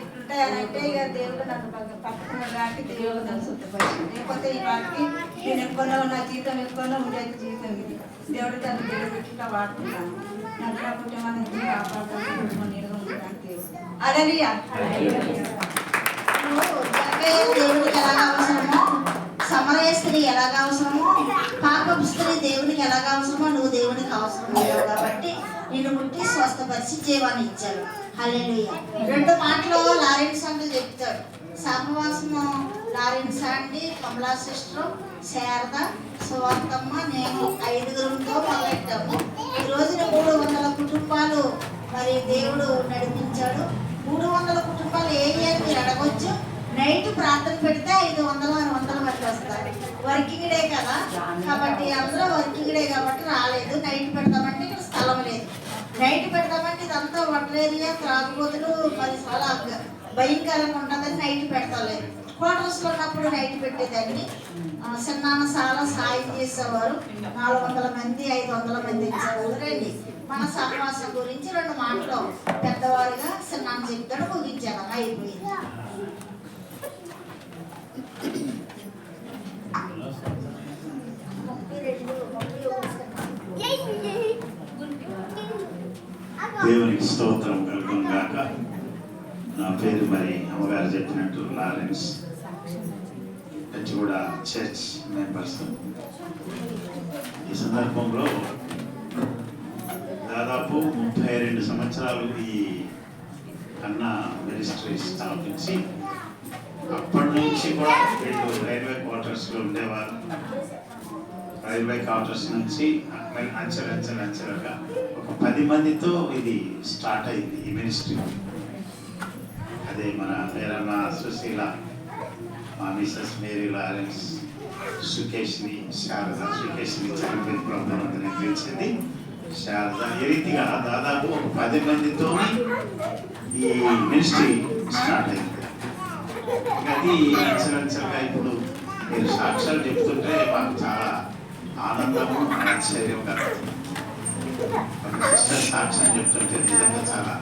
Speaker 2: ఇట్లుంటాయనంటే ఇక దేవుడు నన్ను పట్టుకున్నాడు కాబట్టి దేవుడు నన్ను శుద్ధపరిచింది. లేకపోతే ఈ వాటికి నేను ఎక్కువనో నా జీవితం ఎక్కువనో ఉండేది జీవితం ఇది. దేవుడు తను దేవుడు ఇట్లా వాడుతున్నాను. నన్ను కుటుంబాన్ని కాపాడుతాను నీరుగా ఉంటాను దేవుడు. అలలియా దేవుడికి ఎలాగ అవసరమో, సమరయ స్త్రీ ఎలాగ అవసరమో, పాపపు స్త్రీ దేవునికి ఎలాగ అవసరమో నువ్వు దేవునికి అవసరం లేవు కాబట్టి నిన్ను ముట్టి స్వస్థపరిచి జీవాన్ని ఇచ్చాడు. హల్లెలూయా. 2 మాటలు లారెన్స్ అంటూ చెప్తాడు. సహవాసము లారెన్స్ అండి, కమలా సిస్టర్, శారద, సువార్తమ్మ, నేను 5గురితో మొదలెట్టాము. ఈ రోజున 300 కుటుంబాలు మరి దేవుడు నడిపించాడు. 300 కుటుంబాలు ఏ అని మీరు అడగొచ్చు. నైట్ ప్రార్థన పెడితే 500 600 మంది వస్తారు. వర్కింగ్ డే కదా కాబట్టి అందరూ వర్కింగ్ డే కాబట్టి రాలేదు. నైట్ పెడతామంటే ఇక్కడ స్థలం లేదు. నైట్ పెడతామంటే ఇదంతా వడ్ల ఏరియా, త్రాగుబోతులు, మరి చాలా భయంకరంగా ఉంటుందని నైట్ పెడతలేదు. క్వార్టర్స్లో ఉన్నప్పుడు నైట్ పెట్టేదాన్ని. చిన్నాన్న చాలా సాయం చేసేవారు. 400 మంది 500 మంది ఇచ్చేవారు. రండి మన సహవాసం గురించి 2 మాటలు పెద్దవారుగా చిన్నాన్న చెప్తాడు. ముగించాను, అయిపోయింది.
Speaker 9: దేవునికి స్తోత్రం కలుగును గాక. నా పేరు మరి అమ్మగారు చెప్పినట్టు లారెన్స్, కూడా చర్చ్ మెంబర్స్. ఈ సందర్భంలో దాదాపు 32 సంవత్సరాలు ఈ అన్న మినిస్ట్రీ స్థాపించి అప్పటి నుంచి కూడా వీళ్ళు రైల్వే క్వార్టర్స్లో ఉండేవారు. రైల్వే క్వార్టర్స్ నుంచి అంచెలంచెలుగా ఒక 10 మందితో ఇది స్టార్ట్ అయింది ఈ మినిస్ట్రీ. అదే మన పేరమ్మ సుశీల, మా మిస్సెస్ మేరీ లారెన్స్, సుకేష్ని, శారద. సుకేష్ని చనిపోయిన ప్రభుత్వం తెలిసింది. శారద ఈ రీతిగా దాదాపు ఒక 10 మందితో ఈ మినిస్ట్రీ స్టార్ట్ అయింది. అది అంచెలంచెలుగా ఇప్పుడు మీరు సాక్ష్యాలు చెప్తుంటే మాకు చాలా ఆనందము, ఆశ్చర్యం కలుగుతుంది. ఒక సిస్టర్ సాక్ష్యం చెప్తుంటే నిజంగా చాలా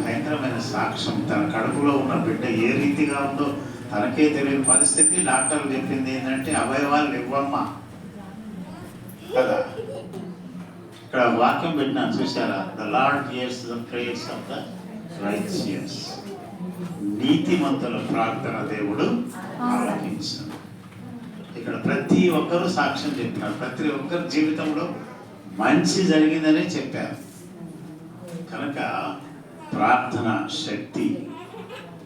Speaker 9: భయంకరమైన సాక్ష్యం. తన కడుపులో ఉన్న బిడ్డ ఏ రీతిగా ఉందో తనకే తెలియని పరిస్థితి. డాక్టర్లు చెప్పింది ఏంటంటే అవయవాలు ఇవ్వమ్మా కదా. ఇక్కడ వాక్యం పెట్టినాను చూసారా, the Lord hears the prayers of the righteous. నీతిమంతుల ప్రార్థన దేవుడు ఆలకించాడు. ఇక్కడ ప్రతి ఒక్కరూ సాక్ష్యం చెప్పినారు. ప్రతి ఒక్కరి జీవితంలో మంచి జరిగిందనే చెప్పారు. కనుక ప్రార్థన శక్తి,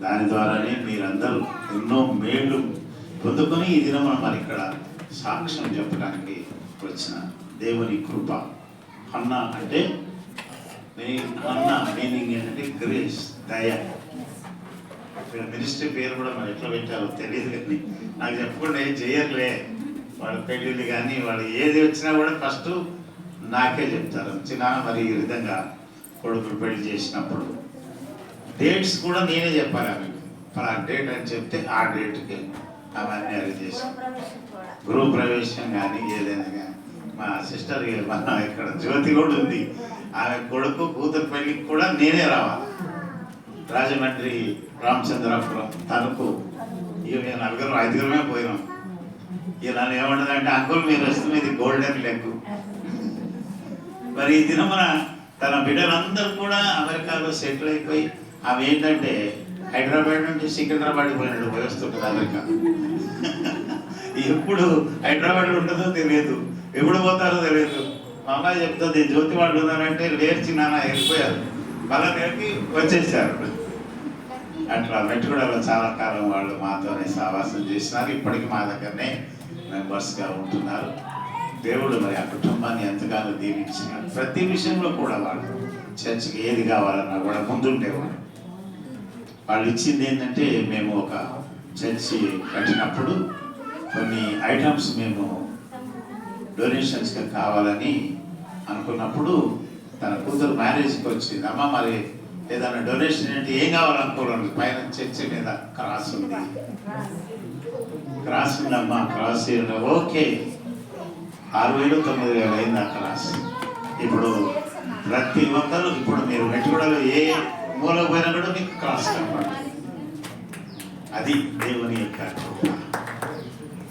Speaker 9: దాని ద్వారానే మీరందరూ ఎన్నో మేళ్ళు పొందుకొని ఈ దినం మరి ఇక్కడ సాక్ష్యం చెప్పడానికి వచ్చిన దేవుని కృప. అన్న అంటే అన్న మీనింగ్ ఏంటంటే గ్రేస్, దయ. మినిస్ట్రీ పేరు కూడా మరి ఎట్లా పెట్టారో తెలియదు కానీ నాకు చెప్పకుండా ఏం చేయర్లే. వాళ్ళ పెళ్ళిళ్ళు కానీ వాళ్ళు ఏది వచ్చినా కూడా ఫస్ట్ నాకే చెప్తారు. చిన్న మరి ఈ విధంగా కొడుకులు పెళ్లి చేసినప్పుడు డేట్స్ కూడా నేనే చెప్పాలి ఆమెకు. ఆ డేట్ అని చెప్తే ఆ డేట్కి అవన్నీ అరేంజ్ చేసి గృహ ప్రవేశం కానీ ఏదైనా కానీ. మా సిస్టర్ మన ఇక్కడ జ్యోతి కూడా ఉంది, ఆమె కొడుకు కూతురు పెళ్ళికి కూడా నేనే రావాలి. రాజమండ్రి, రామచంద్రాపురం, తణుకు, ఇక మేము 4-5 పోయినాం. ఇక నన్ను ఏమంటుందంటే అంకుల్ మీరు వస్తే మీది గోల్డెన్ లెగ్. మరి ఈ దినమున తన బిడ్డలందరూ కూడా అమెరికాలో సెటిల్ అయిపోయి ఆమె ఏంటంటే హైదరాబాద్ నుంచి సికింద్రాబాద్ పోయినట్టు వస్తుంటుంది అమెరికా. ఎప్పుడు హైదరాబాద్ ఉంటుందో తెలియదు, ఎప్పుడు పోతారో తెలియదు. మా అమ్మాయి చెప్తుంది జ్యోతి వాళ్ళు ఉన్నారంటే లేర్చి నాన్న వెళ్ళిపోయారు, మళ్ళా నేర్కి వచ్చేసారు. అట్లా మెట్టుగూడలో చాలా కాలం వాళ్ళు మాతోనే సహవాసం చేసినారు. ఇప్పటికీ మా దగ్గరనే మెంబర్స్గా ఉంటున్నారు. దేవుడు మరి ఆ కుటుంబాన్ని ఎంతగానో దీవించినాడు. ప్రతి విషయంలో కూడా వాళ్ళు చర్చికి ఏది కావాలన్నా కూడా ముందుండేవాడు. వాళ్ళు ఇచ్చింది ఏంటంటే, మేము ఒక చర్చి కట్టినప్పుడు కొన్ని ఐటమ్స్ మేము డొనేషన్స్గా కావాలని అనుకున్నప్పుడు తన కూతురు మ్యారేజ్కి వచ్చింది. అమ్మ మరి ఏదైనా డొనేషన్ ఏంటి, ఏం కావాలనుకోవాలి, పైన చర్చి మీద క్రాస్ ఉంది, క్రాస్ ఉందమ్మా, క్రాస్ ఓకే 6,000 9,000 అయింది ఆ క్రాస్. ఇప్పుడు ప్రతి ఒక్కరు ఇప్పుడు మీరు మెట్టుగూడలో ఏ మూల పోయినా కూడా మీకు క్రాస్ కనపడుతుంది. అది దేవుని యొక్క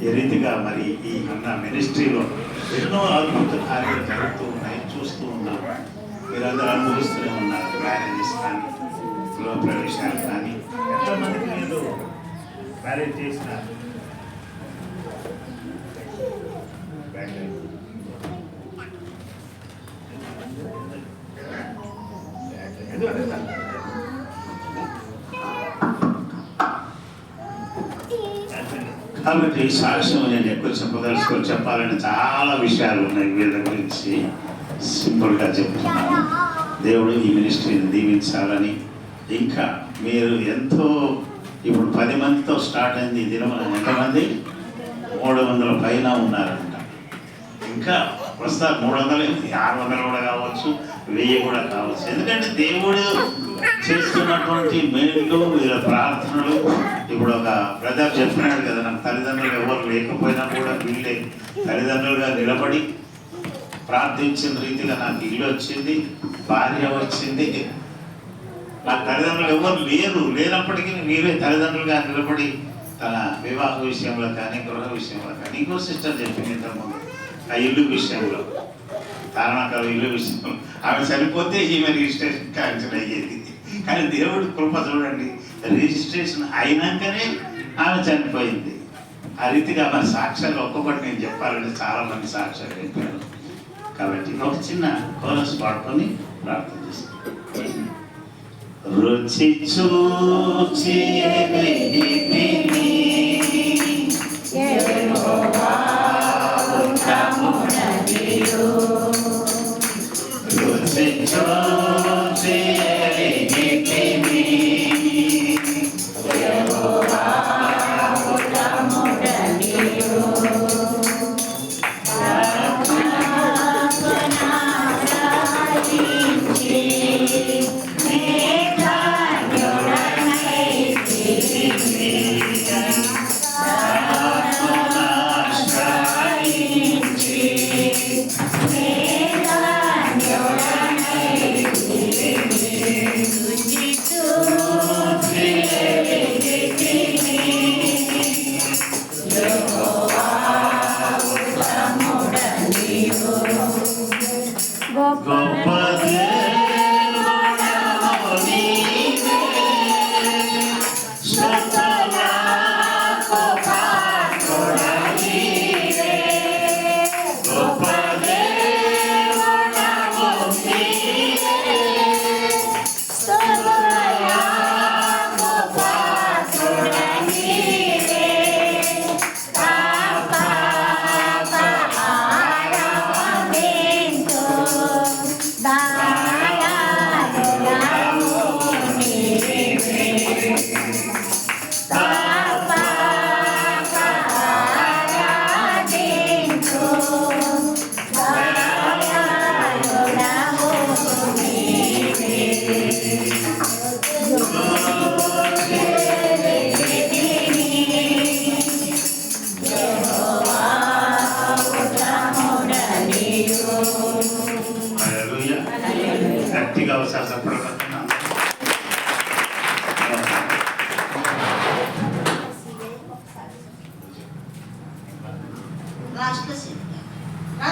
Speaker 9: ఈ రీతిగా మరి ఈ అన్న మినిస్ట్రీలో ఎన్నో అద్భుత కార్యాలు జరుగుతూ ఉన్నాయి, చూస్తూ ఉన్నాం. మీరందరూ అనుభవిస్తూనే ఉన్నారు. మ్యారేజెస్ కానీ, గృహ ప్రవేశాలు కానీ, ఎంతోమందికి మీరు మ్యారేజ్ చేసినారు. కాబట్టి సాక్ష్యం నేను ఎక్కువ చెప్పాలని చాలా విషయాలు ఉన్నాయి. వీళ్ళ గురించి సింపుల్గా చెప్తున్నాను. దేవుడు ఈ మినిస్ట్రీని దీవించాలని. ఇంకా మీరు ఎంతో ఇప్పుడు 10 మందితో స్టార్ట్ అయింది. ఈ దినం ఎంతమంది 300 పైన ఉన్నారంట. ఇంకా ప్రస్తుతం 300, 600 కూడా కావచ్చు, 1000 కూడా కావచ్చు. ఎందుకంటే దేవుడు చేస్తున్నటువంటి మేలు, వీళ్ళ ప్రార్థనలు. ఇప్పుడు ఒక బ్రదర్ చెప్పినాడు కదా, నాకు తల్లిదండ్రులు ఎవరు లేకపోయినా కూడా వీళ్ళే తల్లిదండ్రులుగా నిలబడి ప్రార్థించిన రీతిగా నాకు ఇల్లు వచ్చింది, భార్య వచ్చింది. నాకు తల్లిదండ్రులు ఎవరు లేనప్పటికీ వీరే తల్లిదండ్రులుగా నిలబడి తన వివాహ విషయంలో కానీ, గృహ విషయంలో కానీ. ఇంకో సిస్టర్ చెప్పింది ఇంతకుముందు ఆ ఇల్లు విషయంలో, తారణాకాల ఇల్లు విషయంలో ఆమె చనిపోతే ఈమె రిజిస్ట్రేషన్ క్యాన్సిల్ అయ్యేది. కానీ దేవుడు కృప చూడండి, రిజిస్ట్రేషన్ అయినాకనే ఆమె చనిపోయింది. ఆ రీతిగా మన సాక్ష్యాలు ఒక్కొక్కటి నేను చెప్పాలంటే చాలా మంది సాక్ష్యాలు చెప్పారు. కాబట్టి ఒక చిన్న కోరస్ పాడుకొని ప్రార్థన చేస్తాం. రుచి చూచి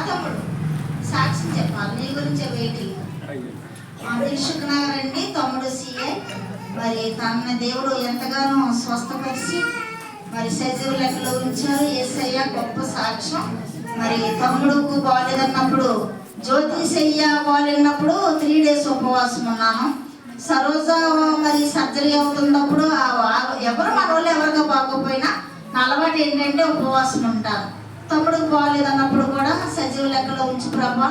Speaker 2: తమ్ముడు సాక్ష్యం చెప్పాలి నీ గురించే వెయిటింగ్. దిల్సుఖ్ నగర్ అండి, తమ్ముడు సిఏ. మరి తన దేవుడు ఎంతగానో స్వస్థపరిచి మరి సజీవ లెక్కలో ఉంచారు. యేసయ్య గొప్ప సాక్ష్యం. మరి తమ్ముడుకు బాగాలేదన్నప్పుడు జ్యోతిషయ్య బాగాలేనప్పుడు 3 days ఉపవాసం ఉన్నాను. సరోజ మరి సర్జరీ అవుతున్నప్పుడు ఎవరు మన వాళ్ళు ఎవరిగా బాగోపోయినా నా అలవాటు ఏంటంటే ఉపవాసం ఉంటాను. తమ్ముడికి బాగాలేదన్నప్పుడు కూడా సజీవ లెక్కలో ఉంచు ప్రభా,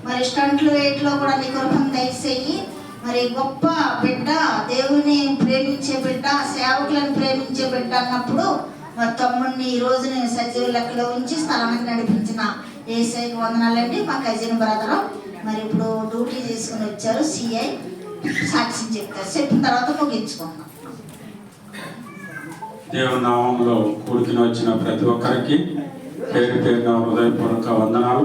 Speaker 2: మరి స్టంట్లు వేట్లో కూడా నీ కృపను దయచేయి. మరి గొప్ప బిడ్డ, దేవుని ప్రేమించే బిడ్డ, సేవకులను ప్రేమించే బిడ్డ అన్నప్పుడు మరి తమ్ముడిని ఈ రోజు నేను సజీవ లెక్కలో ఉంచి స్థలానికి నడిపించిన యేసయ్యకి వందనాలండి. మా కజిన్ బ్రదర్ మరి ఇప్పుడు డ్యూటీ చేసుకుని వచ్చారు, సిఐ సాక్ష్యం చెప్తారు. చెప్పిన తర్వాత ముగించుకున్నాం.
Speaker 10: దేవుని నామంలో కూడికిన వచ్చిన ప్రతి ఒక్కరికి పేరు పేరున హృదయపూర్వక వందనాలు.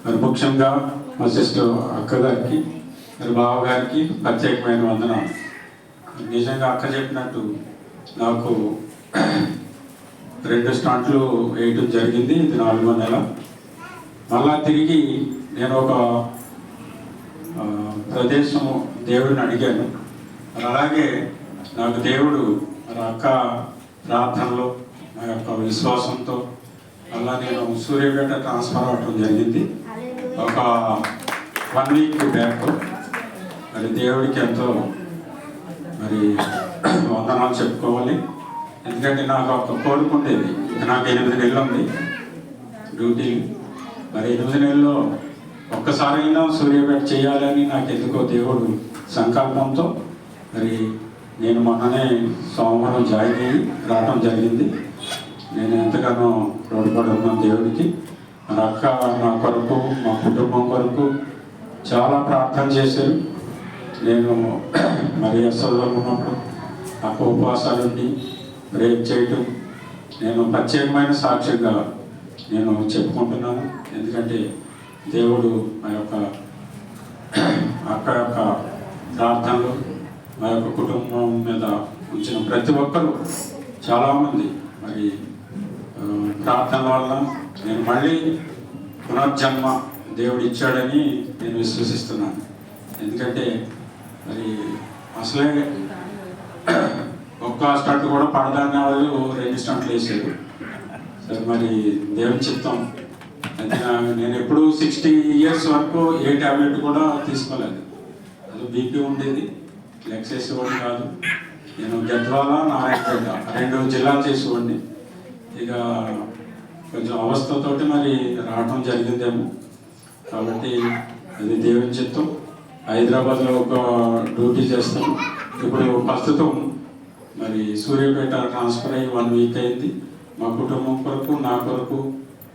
Speaker 10: మరి ముఖ్యంగా మా సిస్టర్ అక్క గారికి, మరి బావగారికి ప్రత్యేకమైన వందనాలు. నిజంగా అక్క చెప్పినట్టు నాకు 2 స్టంట్లు వేయటం జరిగింది. ఇది 4వ నెల. మళ్ళా తిరిగి నేను ఒక ప్రదేశం దేవుడిని అడిగాను. అలాగే నాకు దేవుడు మరి అక్క ప్రార్థనలో నా యొక్క విశ్వాసంతో అలా నేను సూర్యాపేట ట్రాన్స్ఫర్ అవ్వటం జరిగింది. ఒక 1 వీక్ బ్యాక్. మరి దేవుడికి ఎంతో మరి వందనాలు చెప్పుకోవాలి. ఎందుకంటే నాకు ఒక కోరిక ఉండేది. ఇంకా నాకు 8 నెలలు ఉంది డ్యూటీ. మరి 8 నెలల్లో ఒక్కసారైనా సూర్యాపేట చేయాలని నాకు ఎందుకో దేవుడు సంకల్పంతో మరి నేను మొన్ననే సోమవారం జాయిన్ అయ్యి రావడం జరిగింది. నేను ఎంతగానో రుణపడి ఉన్నాను దేవుడికి. మన అక్క నా కొరకు, మా కుటుంబం కొరకు చాలా ప్రార్థన చేశారు. నేను మరి అసలు ఉన్నప్పుడు అక్క ఉపవాసాలుండి ప్రేర్ చేయటం నేను ప్రత్యేకమైన సాక్ష్యంగా నేను చెప్పుకుంటున్నాను. ఎందుకంటే దేవుడు మా యొక్క అక్క యొక్క ప్రార్థనలు మా యొక్క కుటుంబం మీద ఉంచిన ప్రతి ఒక్కరూ చాలామంది మరి ప్రార్థన వల్ల నేను మళ్ళీ పునర్జన్మ దేవుడు ఇచ్చాడని నేను విశ్వసిస్తున్నాను. ఎందుకంటే మరి అసలే ఒక్క స్టంట్ కూడా పడదాన్ని వాళ్ళు 2 స్టంట్లు వేసారు. సరే మరి దేవుని చిత్తం. అయితే నేను ఎప్పుడు 60 ఇయర్స్ వరకు ఏ ట్యాబ్లెట్ కూడా తీసుకోలేదు. అది బీపీ ఉండేది, లెగ్స్ వేసేవాడిని కాదు. నేను గద్వాల, నారాయణపేట 2 జిల్లాలు చేసేవాడిని. ఇక కొంచెం అవస్థతోటి మరి రావడం జరిగిందేమో. కాబట్టి అది దేవుని చిత్తం. హైదరాబాద్లో ఒక డ్యూటీ చేస్తాను. ఇప్పుడు ప్రస్తుతం మరి సూర్యాపేట ట్రాన్స్ఫర్ అయ్యి 1 వీక్ అయింది. మా కుటుంబం కొరకు, నా కొరకు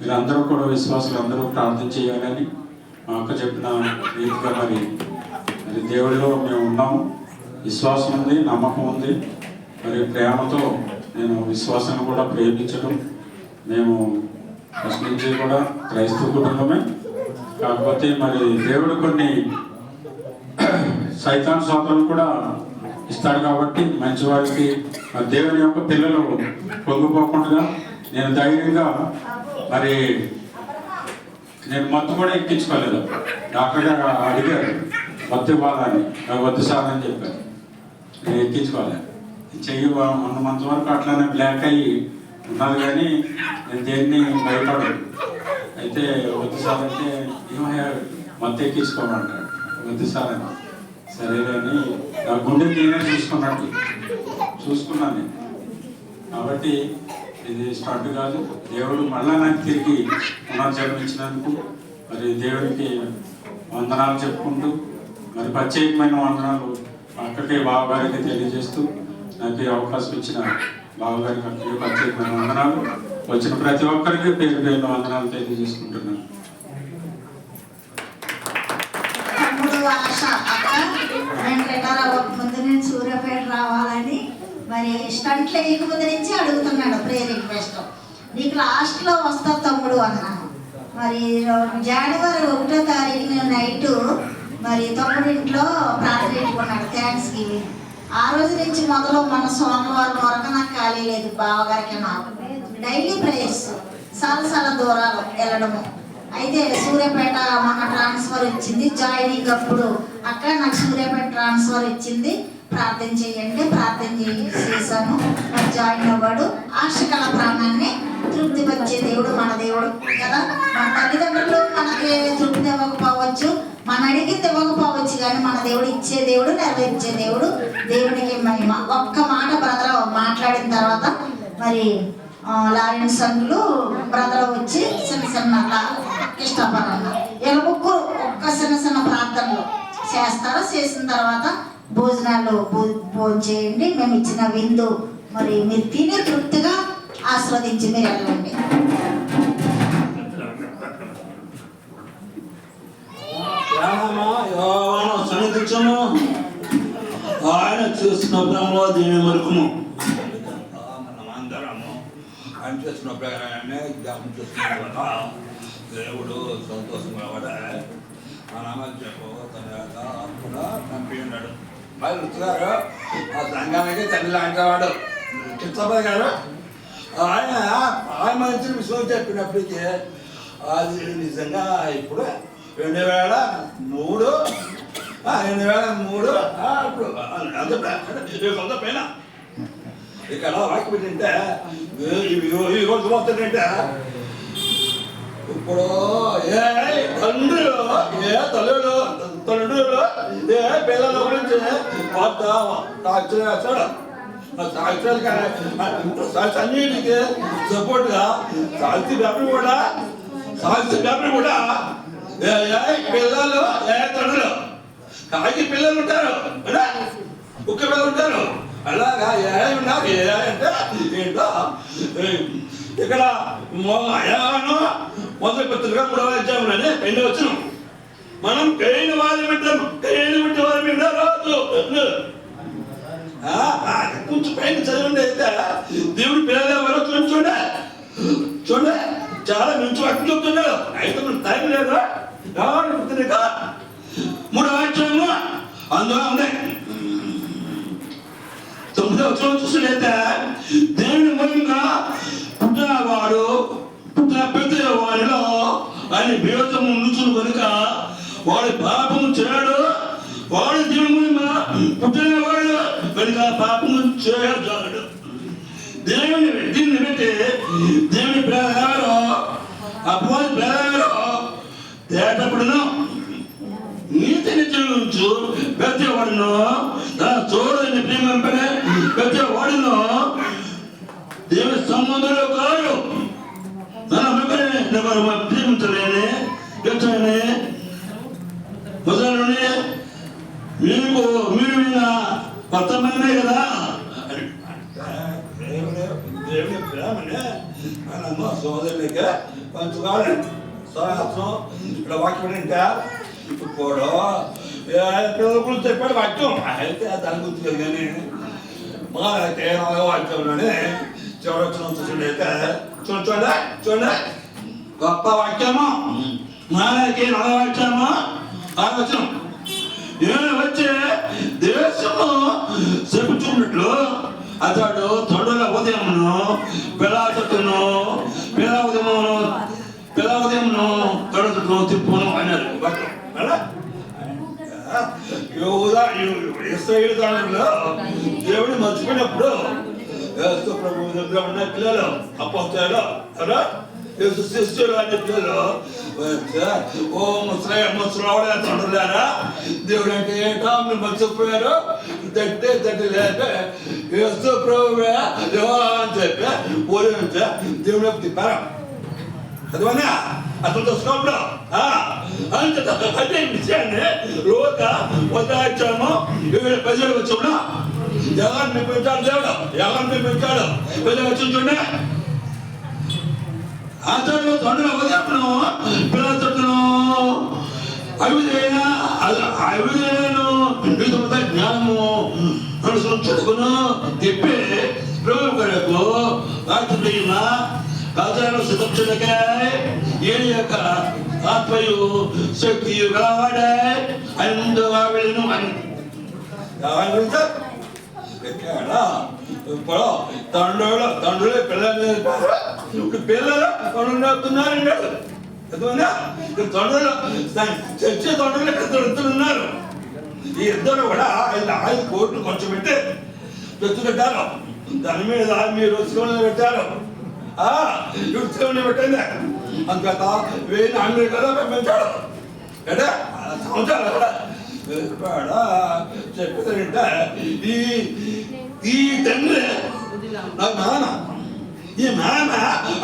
Speaker 10: మీరందరూ కూడా విశ్వాసులు అందరూ ప్రార్థన చేయాలని మా అక్క చెప్పిన రీతిగా మరి దేవుడిలో మేము ఉన్నాము. విశ్వాసం ఉంది, నమ్మకం ఉంది. మరి ప్రేమతో నేను విశ్వాసాన్ని కూడా ప్రేమించడం. మేము ఫస్ట్ నుంచి కూడా క్రైస్తవ కుటుంబమే. కాకపోతే మరి దేవుడు కొన్ని సైతాన్ సోదరులు కూడా ఇస్తాడు. కాబట్టి మంచి వారికి దేవుని యొక్క పిల్లలు పొంగిపోకుండా నేను ధైర్యంగా మరి నేను మత్తు కూడా ఎక్కించుకోలేదు. డాక్టర్ గారు అడిగారు మత్తు ఇవ్వాలని, వద్దు సార్ అని చెప్పారు. నేను ఎక్కించుకోలేదు. చెయ్యి 1 మంత్ వరకు అట్లానే బ్లాక్ అయ్యి ఉన్నది, కానీ నేను దేన్ని భయపడదు. అయితే వద్దు సార్ అంటే ఏమయ్యా మత్తు ఎక్కించుకోమంటాడు. వద్దు సార్ అని సరేలేని నా గుండె నేనే చూసుకున్నాను నేను. కాబట్టి ఇది స్టార్ట్ కాదు. దేవుడు మళ్ళా నాకు తిరిగి పునర్జన్మించినందుకు మరి దేవుడికి వందనాలు చెప్పుకుంటూ మరి ప్రత్యేకమైన వందనాలు అక్కడికి బావగారికి తెలియజేస్తూ నాకు ఈ అవకాశం ఇచ్చిన బావగారికి అక్కడికి ప్రత్యేకమైన వందనాలు. వచ్చిన ప్రతి ఒక్కరికి పేరు పేరున వందనాలు తెలియజేసుకుంటున్నాను.
Speaker 2: ఆశ అక్క నేను రిటైర్ అవ్వకముందు నేను సూర్యాపేట రావాలని మరి స్టంట్లు వేయకముందు నుంచి అడుగుతున్నాడు ప్రేయర్ రిక్వెస్ట్. నీకు లాస్ట్లో వస్తా తమ్ముడు అన్నాను. మరి జనవరి 1వ తారీఖున నైటు మరి తమ్ముడు ఇంట్లో ప్రార్థన పెట్టుకున్నాడు, థ్యాంక్స్ గివింగ్. ఆ రోజు నుంచి మొదలు మన సోమవారం వరకు నాకు ఖాళీ లేదు. బావగారికి నాకు డైలీ ప్రేయర్స్, చాలా దూరాలు వెళ్ళడము. అయితే సూర్యాపేట మన ట్రాన్స్ఫర్ ఇచ్చింది. జాయినింగ్ అప్పుడు అక్క నాకు సూర్యాపేట ట్రాన్స్ఫర్ ఇచ్చింది, ప్రార్థన చేయండి. ప్రార్థన చేశాను. మరి జాయిన్ అవ్వాడు. ఆశకల ప్రాణాన్ని తృప్తిపరిచే దేవుడు మన దేవుడు కదా. మన తల్లిదండ్రులు మనకి తృప్తి ఇవ్వకపోవచ్చు, మనం అడిగింది ఇవ్వకపోవచ్చు కానీ మన దేవుడు ఇచ్చే దేవుడు, నెరవేర్చే దేవుడు. దేవునికి మహిమ. ఒక్క మాట బ్రదర్ మాట్లాడిన తర్వాత మరి లారెన్స్ సంఘులు బ్రదర్ వచ్చి చిన్న ఇష్టపడాలి. ఇలా ముగ్గురు ఒక్క చిన్న ప్రార్థనలు చేస్తారు. చేసిన తర్వాత భోజనాలు భోజనం చేయండి. మేము ఇచ్చిన విందు మరి మీరు తిని తృప్తిగా ఆస్వాదించి మీరు వెళ్ళండి.
Speaker 11: సన్నిధించము, ఆయన చేసిన ప్రేమలో దీని వరకును మనమందరము ఆయన చేసిన ప్రేమాన్ని జ్ఞాపం చేసుకున్న దేవుడు సంతోషంగా కూడా మన మధ్యకు తన యొక్క కూడా పంపి ఉన్నాడు. మరి రుచి గారు ఆ సంఘానికి తండ్రి లాంటి వాడు చిత్తపతి గారు ఆయన మంచి విషయం చెప్పినప్పటికీ అది నిజంగా ఇప్పుడు 2003 ఇప్పుడు అంత పైన ఇక్కడ వాక్యం ఏంటంటే ఈ రోజు వస్తుందంటే ఇప్పుడు ఏ తండ్రులు ఏ తల్లులు ఏ పిల్లల గురించి అన్నిటికీ సపోర్ట్గా సాహిత్య వ్యాపారం కూడా పిల్లలు ఏ తండ్రులు కాకి పిల్లలు ఉంటారు, కుక్క పిల్లలు ఉంటారు. అలాగా ఏ ఉన్నారు ఏ అంటే ఏంటో ఇక్కడ మొదటి పత్రిక 3వ అధ్యాయంలోనే 2వ వచనం మనం కైన వారి వింటాము, కైన వింటే వారి వింటారు. కొంచెం పైన చదివండి. అయితే దేవుడు పిల్లలు ఎవరో చూడండి చాలా మంచి వాక్యం చెప్తున్నాడు. అయితే మనం టైం లేదు. పత్రిక 3వ అధ్యాయము అందులో ఉంది 9వ వచనం చూసినట్లయితే దేవుని మూలంగా పుట్టినవాడు పుట్టిన ప్రతి వారిలో ఆయన భేదము ఉంచును కనుక వాడి పాపము చేయడు. వాడు దేవుని మూలంగా పుట్టినవాడు కనుక పాపము చేయడు. దీన్ని బట్టి దేవుని ప్రేరగారు అపవాది ప్రేరగారు తేటప్పుడును నీతిని జీవించు ప్రతి వాడును తన తోడని ప్రేమింపనే ప్రతి వాడును దేవుని సంబంధంలో కాదు. తన ఎవరు ప్రేమించలేని మొదలని మీరు కొత్తమైనదే కదా. దేవుని ప్రేమనే మన సోదరులకి పంచుకోవాలి. సహాసం ఇక్కడ వాక్యం ఏంటా ఇప్పుడు కూడా పిల్లల గురించి చెప్పాడు వాక్యం. అయితే దాని గురించి కదా కానీ మాకైతే వాక్యంలోనే చివరి వచ్చిన చూసిండైతే చూడండి గొప్ప వాక్యము. మానకి వాక్యము ఆలోచన నేను వచ్చే దేశము చెప్పుచున్నట్లు అతడు తొడల ఉదయమును పిలాతను తొడను తిప్పును అన్నారు. దేవుడు మర్చిపోయినప్పుడు ప్రభు దగ్గర ఉన్న పిల్లలు అపోస్తాలు శిష్యులు అనే పిల్లలు ఓ ముసలావిడ తండ్రులారా దేవుడు అంటే ఏంటో మీరు మర్చిపోయారు తట్టి లేక యేసు ప్రభు అని చెప్పి ఊరి నుంచి దేవుడు తిప్పారు. అదివన్నా అతను తెలుసుకోవడం అదే విషయాన్ని లోక ఉదాహరణము 10 వచ్చాడు. ఎవరిని మెప్పించాడు దేవుడు, ఎవరిని మెప్పించాడు ప్రజలు వచ్చి చూడండి. అతడు తండ్రుల ఉదయమును పిల్లల తట్టును అవిధేయను జ్ఞానము చుట్టుకును తిప్పి ప్రభు కొరకు కాచాలను సిద్ధపరచుటకై ఏడు యొక్క ఆత్మయు శక్తియు గలవాడై అందు ఆవిడను ఇప్పుడు తండ్రులు పిల్లలు తండ్రులు నేర్పుతున్నారు. తండ్రులు చర్చే తండ్రులు ఇద్దరు ఉన్నారు. ఈ ఇద్దరు కూడా 5 కోట్లు ఖర్చు పెట్టి తెచ్చుకుంటారు. దాని మీద మీరు శివుని పెట్టారు. శివుని పెట్టింది అంతేత 1000 అమెరికాలో పంపించాడు. ఏడా సంవత్సరాలు చెప్పేదంటే ఈ తండ్రి నాకు నాన్న ఈ నాన్న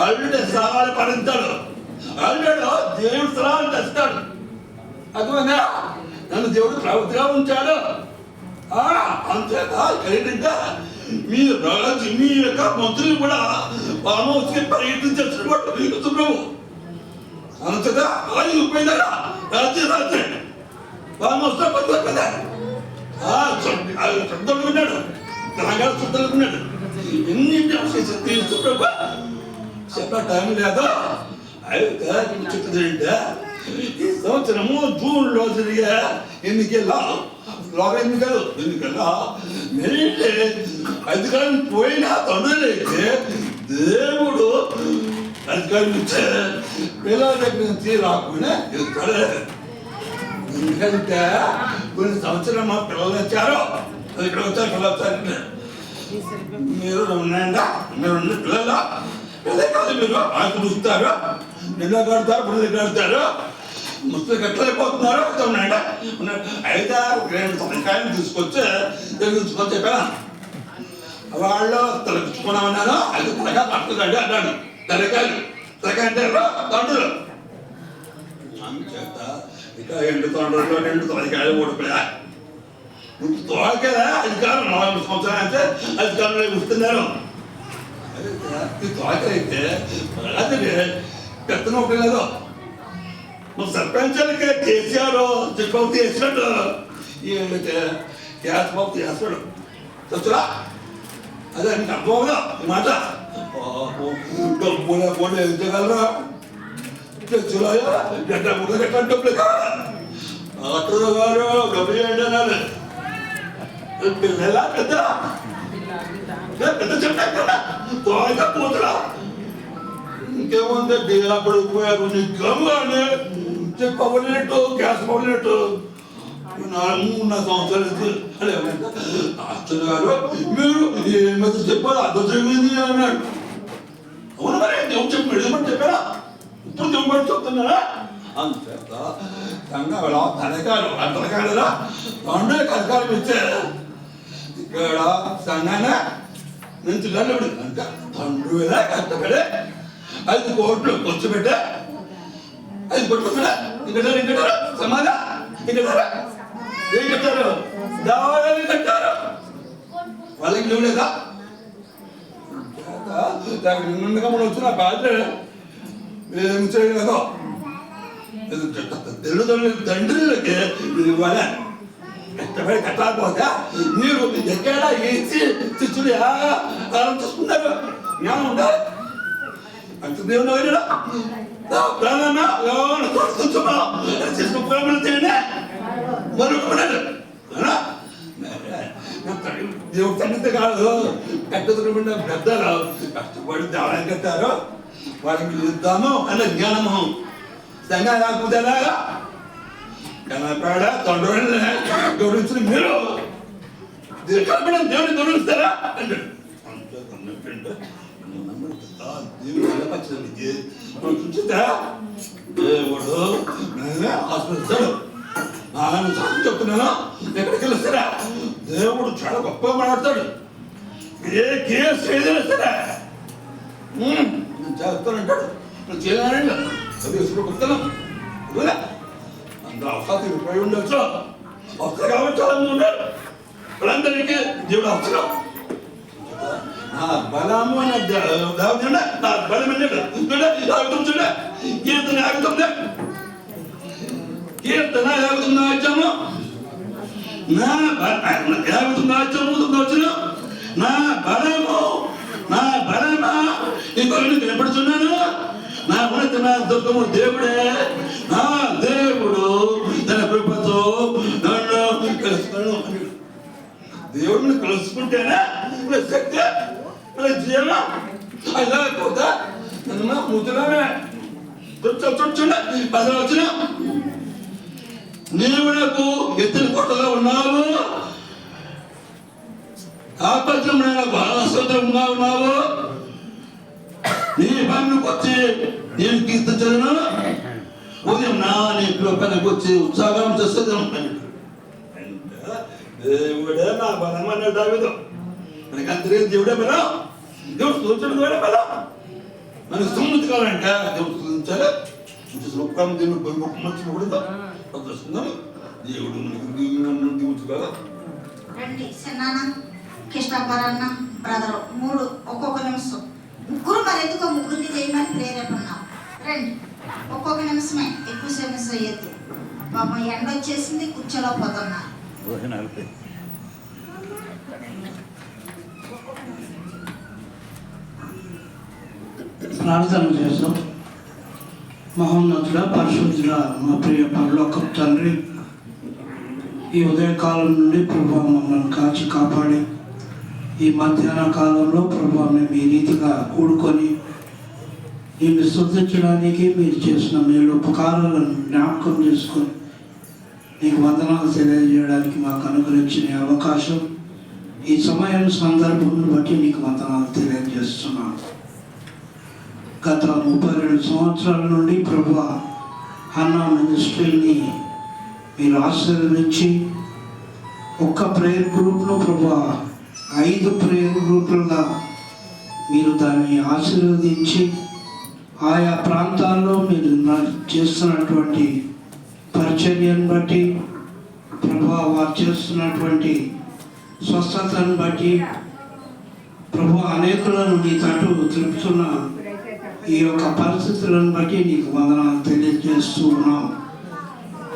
Speaker 11: అల్లుడే సవాలు పడించాడు అల్లుడు దేవుడు సవాలు తెస్తాడు అర్థమైందా నన్ను దేవుడు ప్రవృత్తిగా ఉంచాడు అంతేత ఏంటంటే మీ రాజు మీ యొక్క మంత్రులు కూడా ఫామ్ హౌస్కి పర్యటించేస్తున్నాడు ప్రభు అంతేదా ఆయన పోయిందా రాత్రి రాత్రి ఫామ్ హౌస్ లో పడుతుంది కదా శబ్దాలు విన్నాడు తెలంగాణ శబ్దాలు విన్నాడు ఎన్ని తీసు ప్రభు చెప్ప టైం లేదా అయితే చెప్తుందంటే ఈ సంవత్సరము జూన్లో జరిగే ఎన్నికల్లో ఎన్నికల్లో నేనంటే అధికారం పోయినా తండ్రులైతే దేవుడు అధికారం ఇచ్చే పిల్లల దగ్గర నుంచి రాకుండా ఇస్తాడు ఎందుకంటే కొన్ని సంవత్సరం మా పిల్లలు వచ్చారు ఇక్కడ వచ్చారు పిల్లలు వచ్చారు మీరు ఉన్నాయండి మీరు ఉన్న పిల్లలు పిల్లలే కాదు మీరు ఆకు చూస్తారు నిన్న కడతారు పిల్లలు కడతారు ముస్లిం ఎట్లయిపోతున్నారు ఉన్నాయండి అయితే 2 తలకాయలు తీసుకొచ్చి తీసుకొచ్చి చెప్పాను వాళ్ళు తలపించుకున్నామన్నారు అది తలగా పడుతుందండి అన్నాడు తలకాయ అంటే తండ్రులు చేత ఇక 2 తండ్రులు 2 తలకాయలు ఓడిపోయా తోకదా అధికారం 4 సంవత్సరాలు అంటే అధికారంలో ఇస్తున్నారు తోకైతే అదే పెత్తనం ఒకలేదు నువ్వు సర్పంచాలకి కేసీఆర్ చిరుపతి వేసినట్టు వీళ్ళకి గ్యాస్ బాబు చేస్తాడు చచ్చురా అదే నీకు అర్థమవుదా ఈ మాట డబ్బులు కూడా ఎంచగలరా చచ్చురా గడ్డ ముక్క గట్ట డబ్బులు కావాలా అతను గారు డబ్బులు ఏంటన్నారు పిల్లలా పెద్ద పెద్ద చెప్పా తోగా పోతురా ఇంకేముంది అప్పుడు పోయారు నిజంగానే చెప్పబడినట్టు గ్యాస్ పడినట్టు 4 సంవత్సరాలు అదే అచ్చన్ గారు మీరు ఏమైతే చెప్పారు అర్థం జరిగింది అన్నాడు అవును మరి దేవుడు చెప్పాడు ఏమని చెప్పారా ఇప్పుడు దేవుడు చెప్తున్నారా అంతేత సంఘంలో తనకాలు తనకాలరా 2 కనకాలు ఇచ్చే ఇక్కడ సంఘాన నుంచి నల్లబడి అంటే తండ్రి ఎలా కష్టపడే 5 కోట్లు ఖర్చు పెట్టా 5 కోట్లు ఇంకా సమాధా ఇంకా ఏం కట్టారు దావాలని కట్టారు వాళ్ళకి లేవు లేదా నిన్నగా మనం వచ్చిన బాధ్యత ఏమి చేయలేదో తండ్రులకి మీరు ఇవ్వాలి కష్టపడి కట్టకపోతే మీరు ఎక్కడ వేసి శిష్యులు ఆరంభిస్తున్నారు జ్ఞానం ఉండాలి అంత దేవుడు ప్రాణాన్ని మరొకడు దేవుడు తండ్రి కాదు కట్టుకున్న పెద్దలు కష్టపడి దేవాలయం కట్టారు వాళ్ళకి ఇద్దాము అన్న జ్ఞానము సంఘ లేకపోతే ఎలాగా కనపడ తండ్రి గౌరవించిన మీరు దేవుడిని గౌరవిస్తారా అంటాడు దేవుడు ఆస్వాదిస్తాడు ఆయన చెప్తున్నాను ఎక్కడికి వెళ్ళిస్తారా దేవుడు చాలా గొప్పగా మాట్లాడతాడు ఏ కేసు ఏదైనా సరే చేస్తానంటాడు నేను చేయాలండి అది ఎప్పుడు కొడతాను అందరూ అవసరం విడిపోయి ఉండొచ్చు అవసరం కాబట్టి చాలా మంది ఉన్నారు వాళ్ళందరికీ దేవుడు అవసరం నా బలము అనే దావుతుండే నా బలం అన్నాడు ఆగుతుండే కీర్తన ఆగుతుండే కీర్తన ఆగుతున్న వచ్చాము నా ఆగుతున్న వచ్చాము నా బలము ఇంకొకరిని కనపడుతున్నాను నా ఉన్నత నా దుఃఖము దేవుడే నా దేవుడు తన కృపతో నన్ను కలుసుకున్నాను దేవుడిని కలుసుకుంటేనే శక్తి జీవం అది లేకపోతే నన్ను ముద్దులమే చుట్టూ పదవి వచ్చిన నీవు నాకు ఎత్తున కొట్టలో ఉన్నావు ఆపత్రం నాకు ఆశ్రమంగా ఉన్నావు నీ పన్నుకు వచ్చి నేను కీర్తించను ఉదయం నా నీకు పనికి వచ్చి ఉత్సాహం చేస్తుంది ఉంటాను. దేవుడే నా బలం అనే దావిదు మనకి అందరికీ దేవుడే బలం. దేవుడు స్థుతించడం ద్వారా బలం. మనకి స్థుతి కావాలంటే దేవుడు స్థుతించాలి. దేవుడు మర్చిపోకూడదు. దేవుడు మనకి దిగుతుగా
Speaker 2: రండి చిన్నాన్న, కృష్ణాపరన్న, బ్రదరు 3 ఒక్కొక్క నిమిషం. ముగ్గురు మరి ఎందుకో ముగ్గురిని చేయమని ప్రేరేపన్నాం. రండి, ఒక్కొక్క నిమిషమే, ఎక్కువసేపు మిస్ అయ్యేది. పాపం ఎండ వచ్చేసింది, కూర్చోలేకపోతున్నారు.
Speaker 12: ప్రార్థన చేస్తాం. మహోన్నతుడ, పరిశుద్ధుడ, మా ప్రియ పరలోకపు తండ్రి, ఈ ఉదయకాలం నుండి ప్రభా మమ్మల్ని కాచి కాపాడి ఈ మధ్యాహ్న కాలంలో ప్రభా మేము ఈ రీతిగా కూడుకొని నిన్ను స్తుతించడానికి మీరు చేసిన మేలు ఉపకారాలను జ్ఞాపకం చేసుకొని నీకు వందనాలు తెలియజేయడానికి మాకు అనుగ్రహించిన అవకాశం, ఈ సమయం సందర్భం బట్టి నీకు వందనాలు తెలియజేస్తున్నాను. గత 32 సంవత్సరాల నుండి ప్రభా అన్నా మినిస్ట్రీని మీరు ఆశీర్వదించి ఒక్క ప్రేయర్ గ్రూప్లో ప్రభా 5 ప్రేయర్ గ్రూపులుగా మీరు దాన్ని ఆశీర్వదించి ఆయా ప్రాంతాల్లో మీరు చేస్తున్నటువంటి పరిచర్యను బట్టి ప్రభా వారు చేస్తున్నటువంటి స్వస్థతను బట్టి ప్రభా అనేకులను నీ తట్టు తిప్పుతున్న ఈ యొక్క పరిస్థితులను బట్టి నీకు వందనాలు తెలియజేస్తూ ఉన్నాం.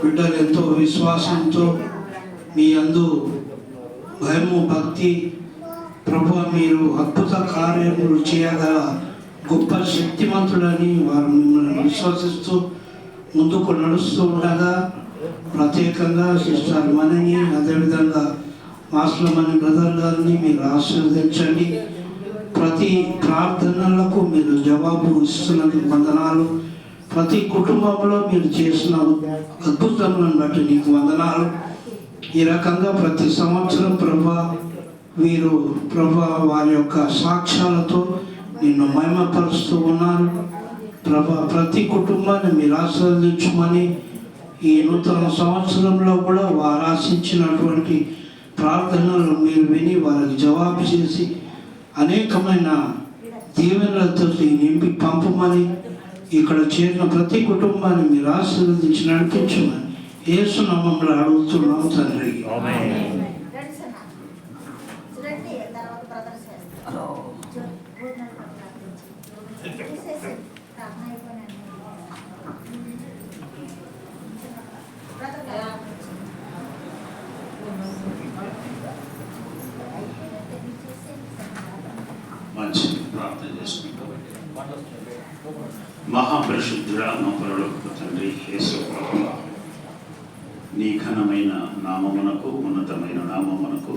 Speaker 12: బిడ్డలు ఎంతో విశ్వాసంతో మీ యందు భయము భక్తి ప్రభు మీరు అద్భుత కార్యములు చేయగల గొప్ప శక్తిమంతుడని వారు మిమ్మల్ని విశ్వసిస్తూ ముందుకు నడుస్తూ ఉండగా ప్రత్యేకంగా సిస్టర్ మనని, అదేవిధంగా మాస్లమని బ్రదర్ గారిని మీరు ఆశీర్వదించండి. ప్రతి ప్రార్థనలకు మీరు జవాబు ఇస్తున్నందుకు వందనాలు. ప్రతి కుటుంబంలో మీరు చేసిన అద్భుతములను బట్టి నీకు వందనాలు. ఈ రకంగా ప్రతి సంవత్సరం వీరు వారి యొక్క సాక్ష్యాలతో నిన్ను మహిమపరుస్తూ ఉన్నారు. ప్రతి కుటుంబాన్ని మీరు ఆశీర్వదించమని ఈ నూతన సంవత్సరంలో కూడా వారు ఆశించినటువంటి ప్రార్థనలు మీరు విని వారికి జవాబు చేసి అనేకమైన దీవెనలతో నింపి పంపమని ఇక్కడ చేరిన ప్రతి కుటుంబాన్ని మీరు ఆశీర్వదించి నడిపించమని యేసు నామములో అడుగుతున్నాం తండ్రి.
Speaker 9: మంచి ప్రార్థన చేసుకుంటాం. మహాపరిశుద్ధుడా, మా పరలోకపు తండ్రి యేసు ప్రభువా, నీ ఘనమైన నామమునకు, ఉన్నతమైన నామమునకు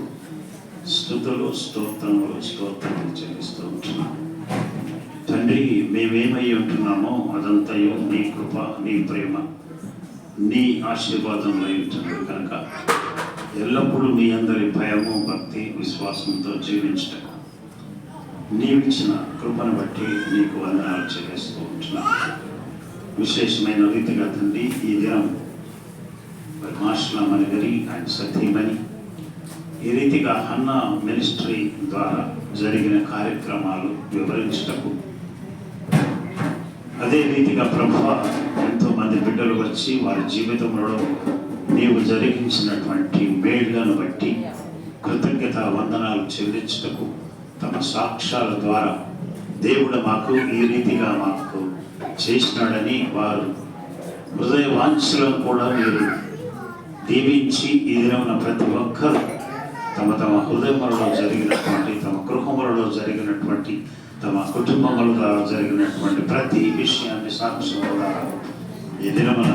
Speaker 9: స్తుతులు స్తోత్రములు చెల్లిస్తూ ఉంటున్నాం. తండ్రి, మేమేమై ఉంటున్నామో అదంతయు నీ కృప, నీ ప్రేమ, నీ ఆశీర్వాదంలో ఉంటున్నాడు కనుక ఎల్లప్పుడూ మీ అందరి భయము భక్తి విశ్వాసంతో జీవించటం నీవిచ్చిన కృపను బట్టి నీకు వందనాలు చెల్లిస్తూ ఉంటున్నాను. విశేషమైన రీతిగా తండ్రి ఈ దినం మాస్లమని గారి ఆయన సతీమణి ఈ రీతిగా హన్నా మినిస్ట్రీ ద్వారా జరిగిన కార్యక్రమాలు వివరించటకు, అదే రీతిగా ప్రభువా ఎంతోమంది బిడ్డలు వచ్చి వారి జీవితంలో నీవు జరిగించినటువంటి మేళ్లను బట్టి కృతజ్ఞత వందనాలు చెల్లించటకు తమ సాక్ష్యాల ద్వారా దేవుడు మాకు ఈ రీతిగా మాకు చేసినాడని వారు హృదయ వాంఛలను కూడా మీరు దీవించి ఈ దినమున ప్రతి ఒక్కరూ తమ తమ హృదయములలో జరిగినటువంటి, తమ గృహములలో జరిగినటువంటి, తమ కుటుంబముల ద్వారా జరిగినటువంటి ప్రతి విషయాన్ని సాక్ష్యం ద్వారా ఈ దినమున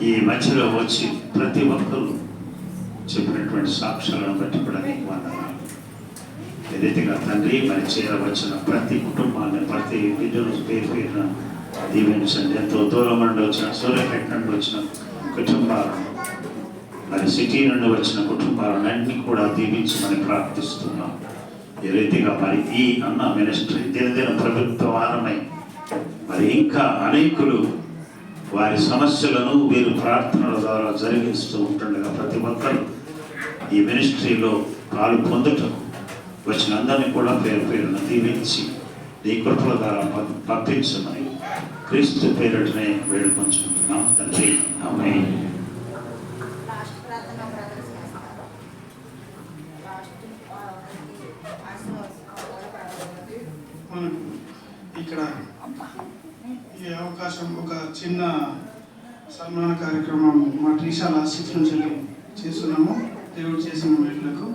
Speaker 9: ఈ మధ్యలో వచ్చి ప్రతి ఒక్కరూ చెప్పినటువంటి సాక్ష్యాలను బట్టి కూడా నీకు వందనాలు. ఈ రీతిగా తండ్రి మరి చేరవచ్చిన ప్రతి కుటుంబాన్ని, ప్రతి బిడ్డను పేరున దీవించండి. ఎంతో దూరం నుండి వచ్చిన, సూర్యపేట నుండి వచ్చిన కుటుంబాలను, మరి సిటీ నుండి వచ్చిన కుటుంబాలన్నింటినీ కూడా దీవించమని ప్రార్థిస్తున్నాం. ఈ రీతిగా మరి ఈ అన్న మినిస్ట్రీ దినదిన ప్రభుత్వవారమై మరి ఇంకా అనేకులు వారి సమస్యలను వీరు ప్రార్థనల ద్వారా జరిగిస్తూ ఉంటుండగా ప్రతి ఒక్కరు ఈ మినిస్ట్రీలో పాలు పొందుటకు వచ్చిన అందరినీ కూడా పేరు పేరున దీవించి నీ కృపల ద్వారా పంపించమని క్రీస్తు పేరిటనే వేడుకొంచుకుంటున్నాం తండ్రి. ఆమేన్.
Speaker 12: ఇక్కడ ఈ అవకాశం ఒక చిన్న సన్మాన కార్యక్రమం మా ట్రీశాల 6 నుంచి చేస్తున్నాము. దేవుడు చేసిన మేలులకు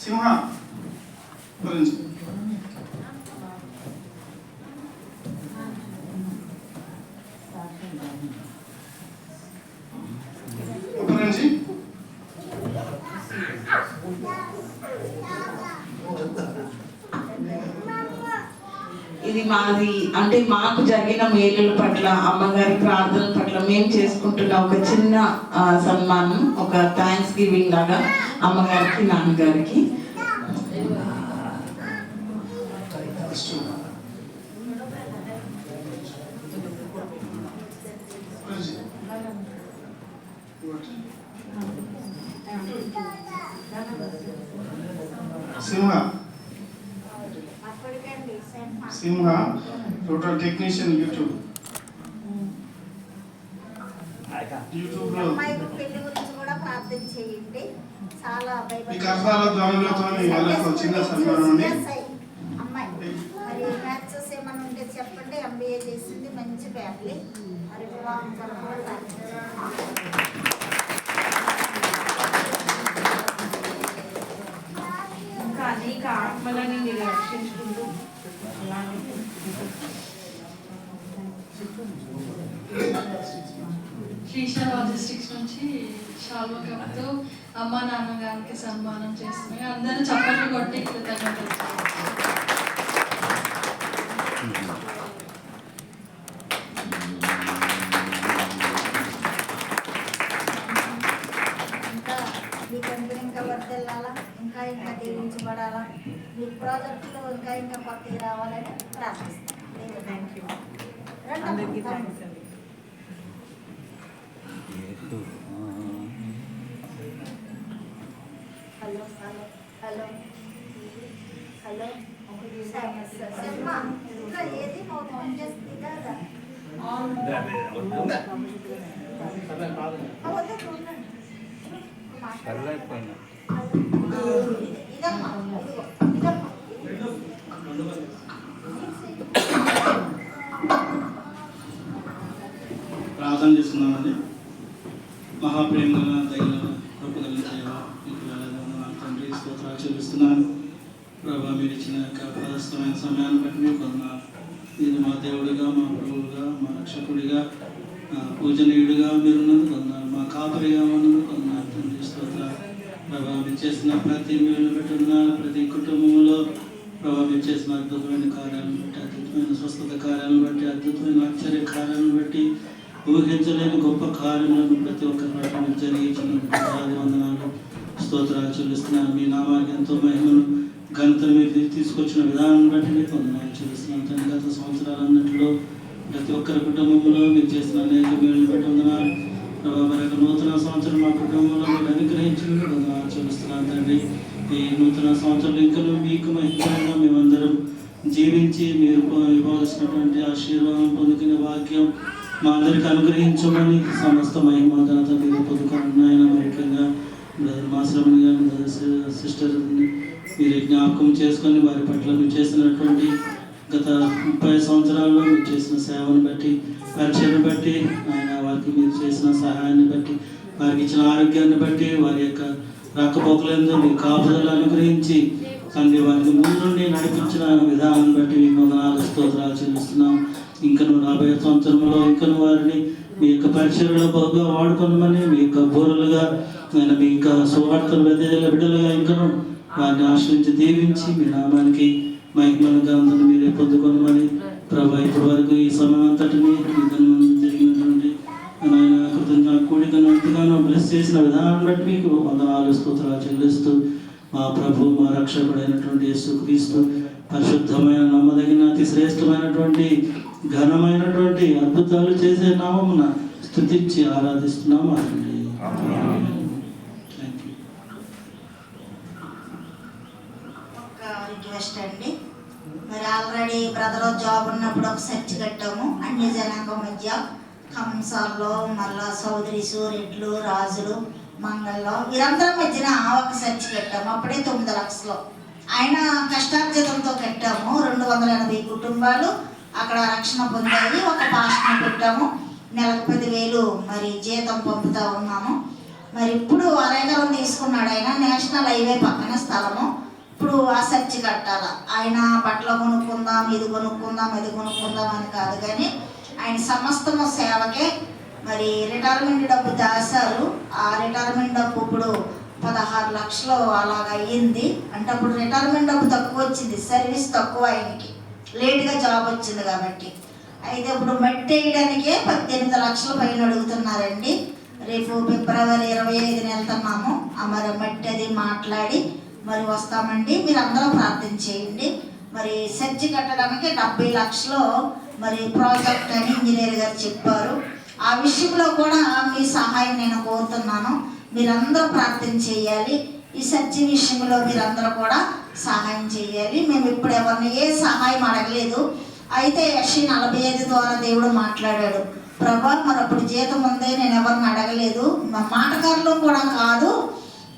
Speaker 12: సింహ గురించి ఉపరించి
Speaker 13: ఇది మాది అంటే మాకు జరిగిన మేలుల పట్ల అమ్మగారి ప్రార్థన పట్ల మేము చేసుకుంటున్న ఒక చిన్న సన్మానం, ఒక థ్యాంక్స్ గివింగ్ లాగా అమ్మగారికి నాన్నగారికి.
Speaker 12: సింహ టోటల్ టెక్నీషియన్ యూట్యూబ్ లో
Speaker 2: పెళ్లి గురించి కూడా ప్రార్థన చేయండి. చాలా
Speaker 12: ఈ కర్తాల ధ్వనులతో వాళ్ళకు చిన్న సన్మానం ఉంది.
Speaker 2: అమ్మాయి మరి మ్యాథ్స్ ఏమైనా ఉంటే చెప్పండి. MBA చేసింది, మంచి ఫ్యామిలీ. మరి వివాహం కొరకు
Speaker 6: ఇంకా అనేక ఆత్మలని మీరు రక్షించుకుంటూ
Speaker 14: శ్రీశైలం లాజిస్టిక్స్ నుంచి షాల్వా కప్తో అమ్మ నాన్నగారికి సన్మానం చేస్తున్నాయి. అందరూ చప్పట్లు కొట్టి కృతజ్ఞతలు.
Speaker 2: ఇంకా మీ కంపెనీ ఇంకా వర్దెల్లాలా, ఇంకా దీవించబడాలా, మీ ప్రాజెక్టులో ఇంకా కొత్తగా రావాలని ప్రార్థిస్తాను. Thank you. అందరికీ థ్యాంక్స్ అండి. Hello hello hello hello Sharma ఇంకా ఏది ఫోన్ చేస్తుంది కదా ఇదమ్మా
Speaker 12: ప్రార్థన చేస్తున్నామండి. మహాప్రేమ దైవ కృపగల దేవ మీకు తండ్రి స్తోత్రాలు చెల్లిస్తున్నాను. ప్రభా మీరు ఇచ్చిన పదస్థమైన సమయాన్ని బట్టి మీకు కొందరు. మీరు మా దేవుడిగా, మా ప్రభువుగా, మా రక్షకుడిగా, పూజనీయుడిగా మీరున్నందుకు కొందరు, మా కాపరిగా ఉన్నందుకు కొందరు తండ్రి స్తోత్రాలు. ప్రభా మీరు చేసిన ప్రతి మీరు బట్టి ఉన్నారు. ప్రతి కుటుంబంలో ప్రభా మీరు చేసిన అద్భుతమైన కార్యాలను బట్టి, అద్భుతమైన స్వస్థత కార్యాలను బట్టి, అద్భుతమైన ఆశ్చర్య కార్యాలను బట్టి, ఊహించలేని గొప్ప కార్యములను ప్రతి ఒక్కరి పట్ల మీరు జరిగించిన వందనాలు స్తోత్రాలు చెల్లిస్తున్నాను. మీ నామానికి ఎంతో మహిమను ఘనతను మీరు తీసుకొచ్చిన విధానం బట్టి మీకు వందనాలు చెల్లిస్తున్నాను. తండ్రి గత సంవత్సరాలన్నింటిలో ప్రతి ఒక్కరి కుటుంబంలో మీరు చేసిన అనేక మేలు బట్టి వందనాలు. ప్రభావ మరొక నూతన సంవత్సరం మా కుటుంబంలో మీరు అనుగ్రహించిన వందనాలు చెల్లిస్తున్నాను. తండ్రి ఈ నూతన సంవత్సరం ఇంకా మీకు మహిళగా మేమందరం జీవించి మీరు ఇవ్వవలసినటువంటి ఆశీర్వాదం పొందుకునే వాక్యం మా అందరికి అనుగ్రహించమని సమస్త మహిమ ఘనత మీరు పొందుకున్నాయన. ముఖ్యంగా బ్రదర్ మాశ్రమణి గారిని, బ్రదర్ సిస్టర్ని మీరు జ్ఞాపకం చేసుకొని వారి పట్ల మీరు చేసినటువంటి గత 30 సంవత్సరాల్లో మీరు చేసిన సేవను బట్టి, పరిచయను బట్టి, ఆయన వారికి మీరు చేసిన సహాయాన్ని బట్టి, వారికి ఇచ్చిన ఆరోగ్యాన్ని బట్టి, వారి యొక్క రక్కపోకలందు మీ కాపుదలు అనుగ్రహించి తండ్రి వారికి ముందుండి నడిపించిన విధానం బట్టి మీకు వందనాలు స్తోత్రాలు చెల్లిస్తున్నాం. ఇంకను రాబోయే సంవత్సరంలో ఇంకను వారిని మీ యొక్క పరిచయలో బాగా వాడుకోమని, మీ యొక్క బోరులుగా నేను మీ యొక్క సువార్తలు బిడ్డలుగా ఇంకను వారిని ఆశ్రయించి దీవించి మీ నామానికి మహిమను ఘనతను మీరే పొందుకోమని ప్రభా ఇప్పటి వరకు ఈ సమయం అంతటిని జరిగినటువంటి ఆయన కృతజ్ఞ కూడికను ఎంతగానో బ్లెస్ చేసిన విధానం బట్టి మీకు వందనాలు స్తోత్రాలు చెల్లిస్తూ మా ప్రభు మా రక్షకుడైనటువంటి యేసుక్రీస్తు పరిశుద్ధమైన నమ్మదగిన అతి శ్రేష్టమైనటువంటి ఘనమైనటువంటి అద్భుతాలు చేసే నామమున స్తుతించి ఆరాధిస్తున్నాము.
Speaker 2: ఒక రిక్వెస్ట్ అండి, మరి ఆల్రెడీ బ్రదర్ జాబ్ ఉన్నప్పుడు ఒక చర్చ్ కట్టాము అన్ని జనాంగం మధ్య కంసాల్లో, మళ్ళా చౌదరీసు, రెడ్లు, రాజులు, మంగళలో వీరందరి మధ్యన ఒక చర్చ్ కట్టాము. అప్పుడే 9 లక్షలు ఆయన కష్టార్జితంతో కట్టాము. 280 కుటుంబాలు అక్కడ రక్షణ పొందాయి. ఒక పాస్టర్ని పెట్టాము. నెలకు 10,000 మరి జీతం పంపుతా ఉన్నాము. మరి ఇప్పుడు 1 ఎకరం తీసుకున్నాడు ఆయన, నేషనల్ హైవే పక్కన స్థలము. ఇప్పుడు ఆ చర్చి కట్టాల. ఆయన బట్టలు కొనుక్కుందాం, ఇది కొనుక్కుందాం, అది కొనుక్కుందాం అని కాదు, కానీ ఆయన సమస్తము సేవకే. మరి రిటైర్మెంట్ డబ్బు దాశారు. ఆ రిటైర్మెంట్ డబ్బు ఇప్పుడు 16 లక్షలు అలాగ అయ్యింది. అంటే అప్పుడు రిటైర్మెంట్ డబ్బు తక్కువ వచ్చింది, సర్వీస్ తక్కువ, ఆయనకి లేట్గా జాబ్ వచ్చింది కాబట్టి. అయితే ఇప్పుడు మట్టి వేయడానికే 18 లక్షల పైన అడుగుతున్నారండి. రేపు ఫిబ్రవరి 25న వెళ్తున్నాము. మరి మట్టి అది మాట్లాడి మరి వస్తామండి. మీరు అందరూ ప్రార్థన చేయండి. మరి చర్చి కట్టడానికి 70 లక్షలు మరి ప్రాజెక్ట్ అని ఇంజనీర్ గారు చెప్పారు. ఆ విషయంలో కూడా మీ సహాయం నేను కోరుతున్నాను. మీరందరూ ప్రార్థన చేయాలి. ఈ చర్చి విషయంలో మీరందరూ కూడా సహాయం చేయాలి. మేము ఇప్పుడు ఎవరిని ఏ సహాయం అడగలేదు. అయితే యెషయా 45 ద్వారా దేవుడు మాట్లాడాడు, ప్రభా మరి అప్పుడు జీతం ఉంది, నేను ఎవరిని అడగలేదు, మా మాటకారులు కూడా కాదు,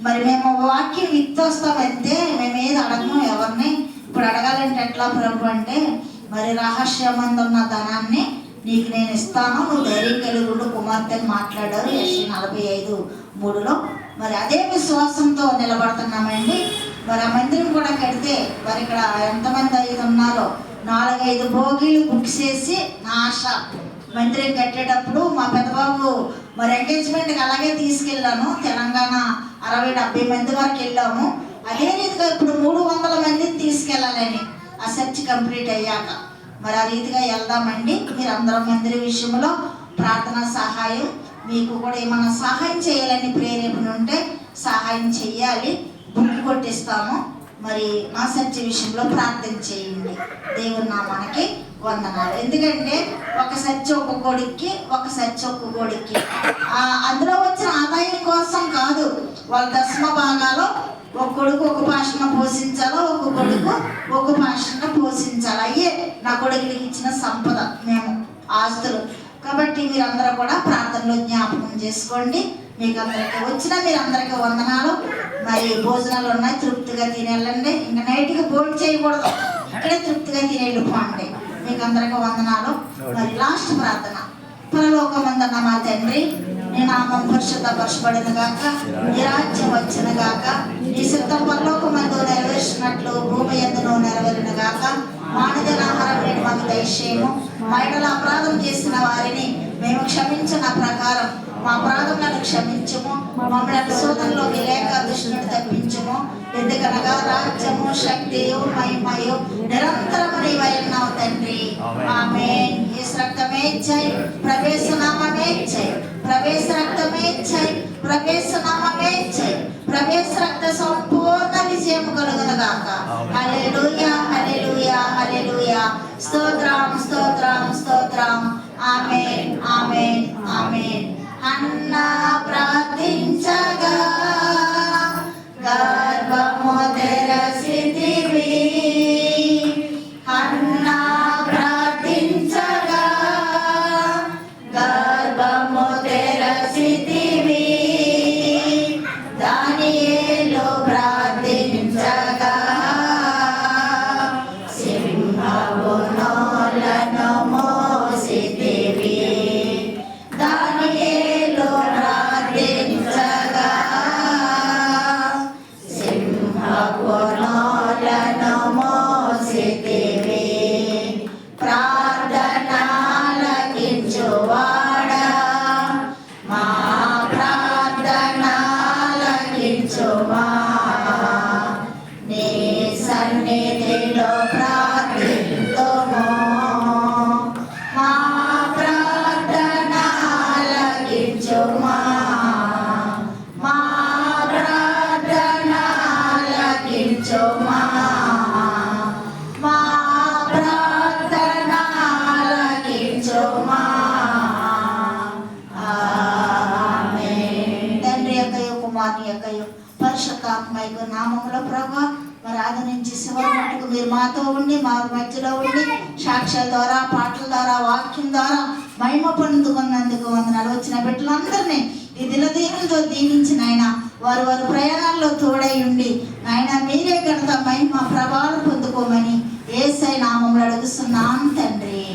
Speaker 2: మరి మేము వాక్యం విత్తొస్తామంటే మేము ఏది అడగము ఎవరిని. ఇప్పుడు అడగాలంటే ఎట్లా ప్రభు అంటే, మరి రహస్యమందున్న ధనాన్ని నీకు నేను ఇస్తాను, నువ్వు ధైర్యం కలిగి ఉండు కుమార్తెని మాట్లాడారు యెషయా 45:3లో. మరి అదే విశ్వాసంతో నిలబడుతున్నామండి. మరి ఆ మందిరం కూడా కడితే మరి ఇక్కడ ఎంతమంది అయితే ఉన్నారో 4-5 భోగిలు బుక్ చేసి నా ఆశ మందిరం కట్టేటప్పుడు మా పెద్దబాబు మరి ఎంగేజ్మెంట్కి అలాగే తీసుకెళ్ళాను. తెలంగాణ 60-70 మంది వరకు వెళ్ళాము. అదే రీతిగా ఇప్పుడు 300 మందిని తీసుకెళ్ళాలని ఆ చర్చ్ కంప్లీట్ అయ్యాక మరి ఆ రీతిగా వెళ్దామండి. మీరు అందరం మందిర విషయంలో ప్రార్థన సహాయం, మీకు కూడా ఏమైనా సహాయం చేయాలని ప్రేరేపణ ఉంటే సహాయం చెయ్యాలి. బుక్ కొట్టిస్తాము. మరి మా చర్చ్ విషయంలో ప్రార్థన చేయండి. దేవుని నామానికి వందనాలు. ఎందుకంటే ఒక చర్చ్ ఒక్క కోడికి, ఒక చర్చ్ ఒక్క కోడికి అందులో వచ్చిన ఆదాయం కోసం కాదు. వాళ్ళ దశమ భాగాలు ఒక కొడుకు ఒక భాషను పోషించాలో, ఒక కొడుకు ఒక భాషను పోషించాలి. అయ్యే నా కొడుకులకి ఇచ్చిన సంపద, మేము ఆస్తులు. కాబట్టి మీరందరూ కూడా ప్రార్థనలో జ్ఞాపకం చేసుకోండి. మీకు అందరికీ వచ్చిన మీరందరికీ వందనాలు. మరి భోజనాలు ఉన్నాయి, తృప్తిగా తినేళ్ళండి. ఇంకా నైట్కి భోజనం చేయకూడదు, ఇక్కడే తృప్తిగా తినేళ్ళిపోండి. మీకు అందరికీ వందనాలు. మరి లాస్ట్ ప్రార్థన. పరలోకమందున్న మా తండ్రి, నీ నామం పరిశుద్ధపరచబడిన గాక, నీ రాజ్యం వచ్చిన గాక, నీ చిత్తం పరలోకమందు నెరవేర్చినట్లు భూమి యందును నెరవేరిన గాక. మానదనాహారం నేను మాకు దయచేయము. మా ఎడల అపరాధం చేసిన వారిని మేము క్షమించిన ప్రకారం మా అపరాధములను క్షమించము. మమ్మల్ని శోధనలోకి లేక దుష్టుని తప్పించము. ఎందుకనగా రాజ్యము, శక్తియు, మహిమయు నిరంతరము నీవైనావు తండ్రి. ఆమేన్. యేసు రక్తమే జై, ప్రవేశ నామమే జై, ప్రవేశ రక్తమే జై, ప్రవేశ నామమే జై, ప్రవేశ రక్త సంపూర్ణ విజయం కలుగును గాక. హల్లెలూయా, హల్లెలూయా, హల్లెలూయా. స్తోత్రం, స్తోత్రం, స్తోత్రం. ఆమేన్, ఆమేన్, ఆమేన్. అన్న ప్రార్థించగా గర్భము తెరసితివి, అన్న ప్రార్థించగా గర్భము తెరసితివి, దానియేలు ప్రార్థించగా సింహపు నోలను మోసితివి, దానియేలు ప్రార్థించగా పరిశుద్ధాత్మక నామంలో ప్రభా మరి ఆది నుంచి చివరి మట్టుకు మీరు మాతో ఉండి మా మధ్యలో ఉండి సాక్ష్యాల ద్వారా పాటల ద్వారా వాక్యం ద్వారా మహిమ పొందుకున్నందుకు వందనాలు. వచ్చిన బిడ్డలందరినీ ఈ దినదీనంతో దీవించిన ఆయన వారు ప్రయాణాల్లో తోడై ఉండి ఆయన మీరే కనుక మహిమ ప్రభావం పొందుకోమని యేసయ్య నామంలో అడుగుతున్నాం తండ్రి.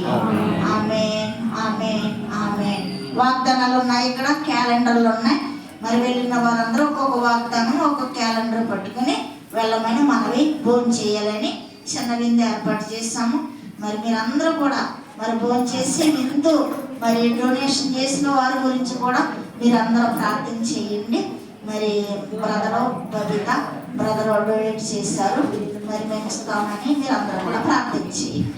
Speaker 2: ఆమేన్ ఆమేన్ ఆమేన్. వాగ్దానాలు ఉన్నాయి, ఇక్కడ క్యాలెండర్లు ఉన్నాయి. మరి వెళ్ళిన వారందరూ ఒక్కొక్క వాగ్దానం ఒక్కొక్క క్యాలెండర్ పట్టుకుని వెళ్ళమని మనవి భోజనం చేయాలని చిన్న విందు ఏర్పాటు చేస్తాము. మరి మీరందరూ కూడా మరి భోజనం చేసి విందు మరి డొనేషన్ చేసిన వారి గురించి కూడా మీరందరూ ప్రార్థన చేయండి. మరి బ్రదరు బబిత బ్రదర్ డొనేట్ చేశారు, మరి మేము ఇస్తామని మీరందరూ కూడా ప్రార్థన చేయండి.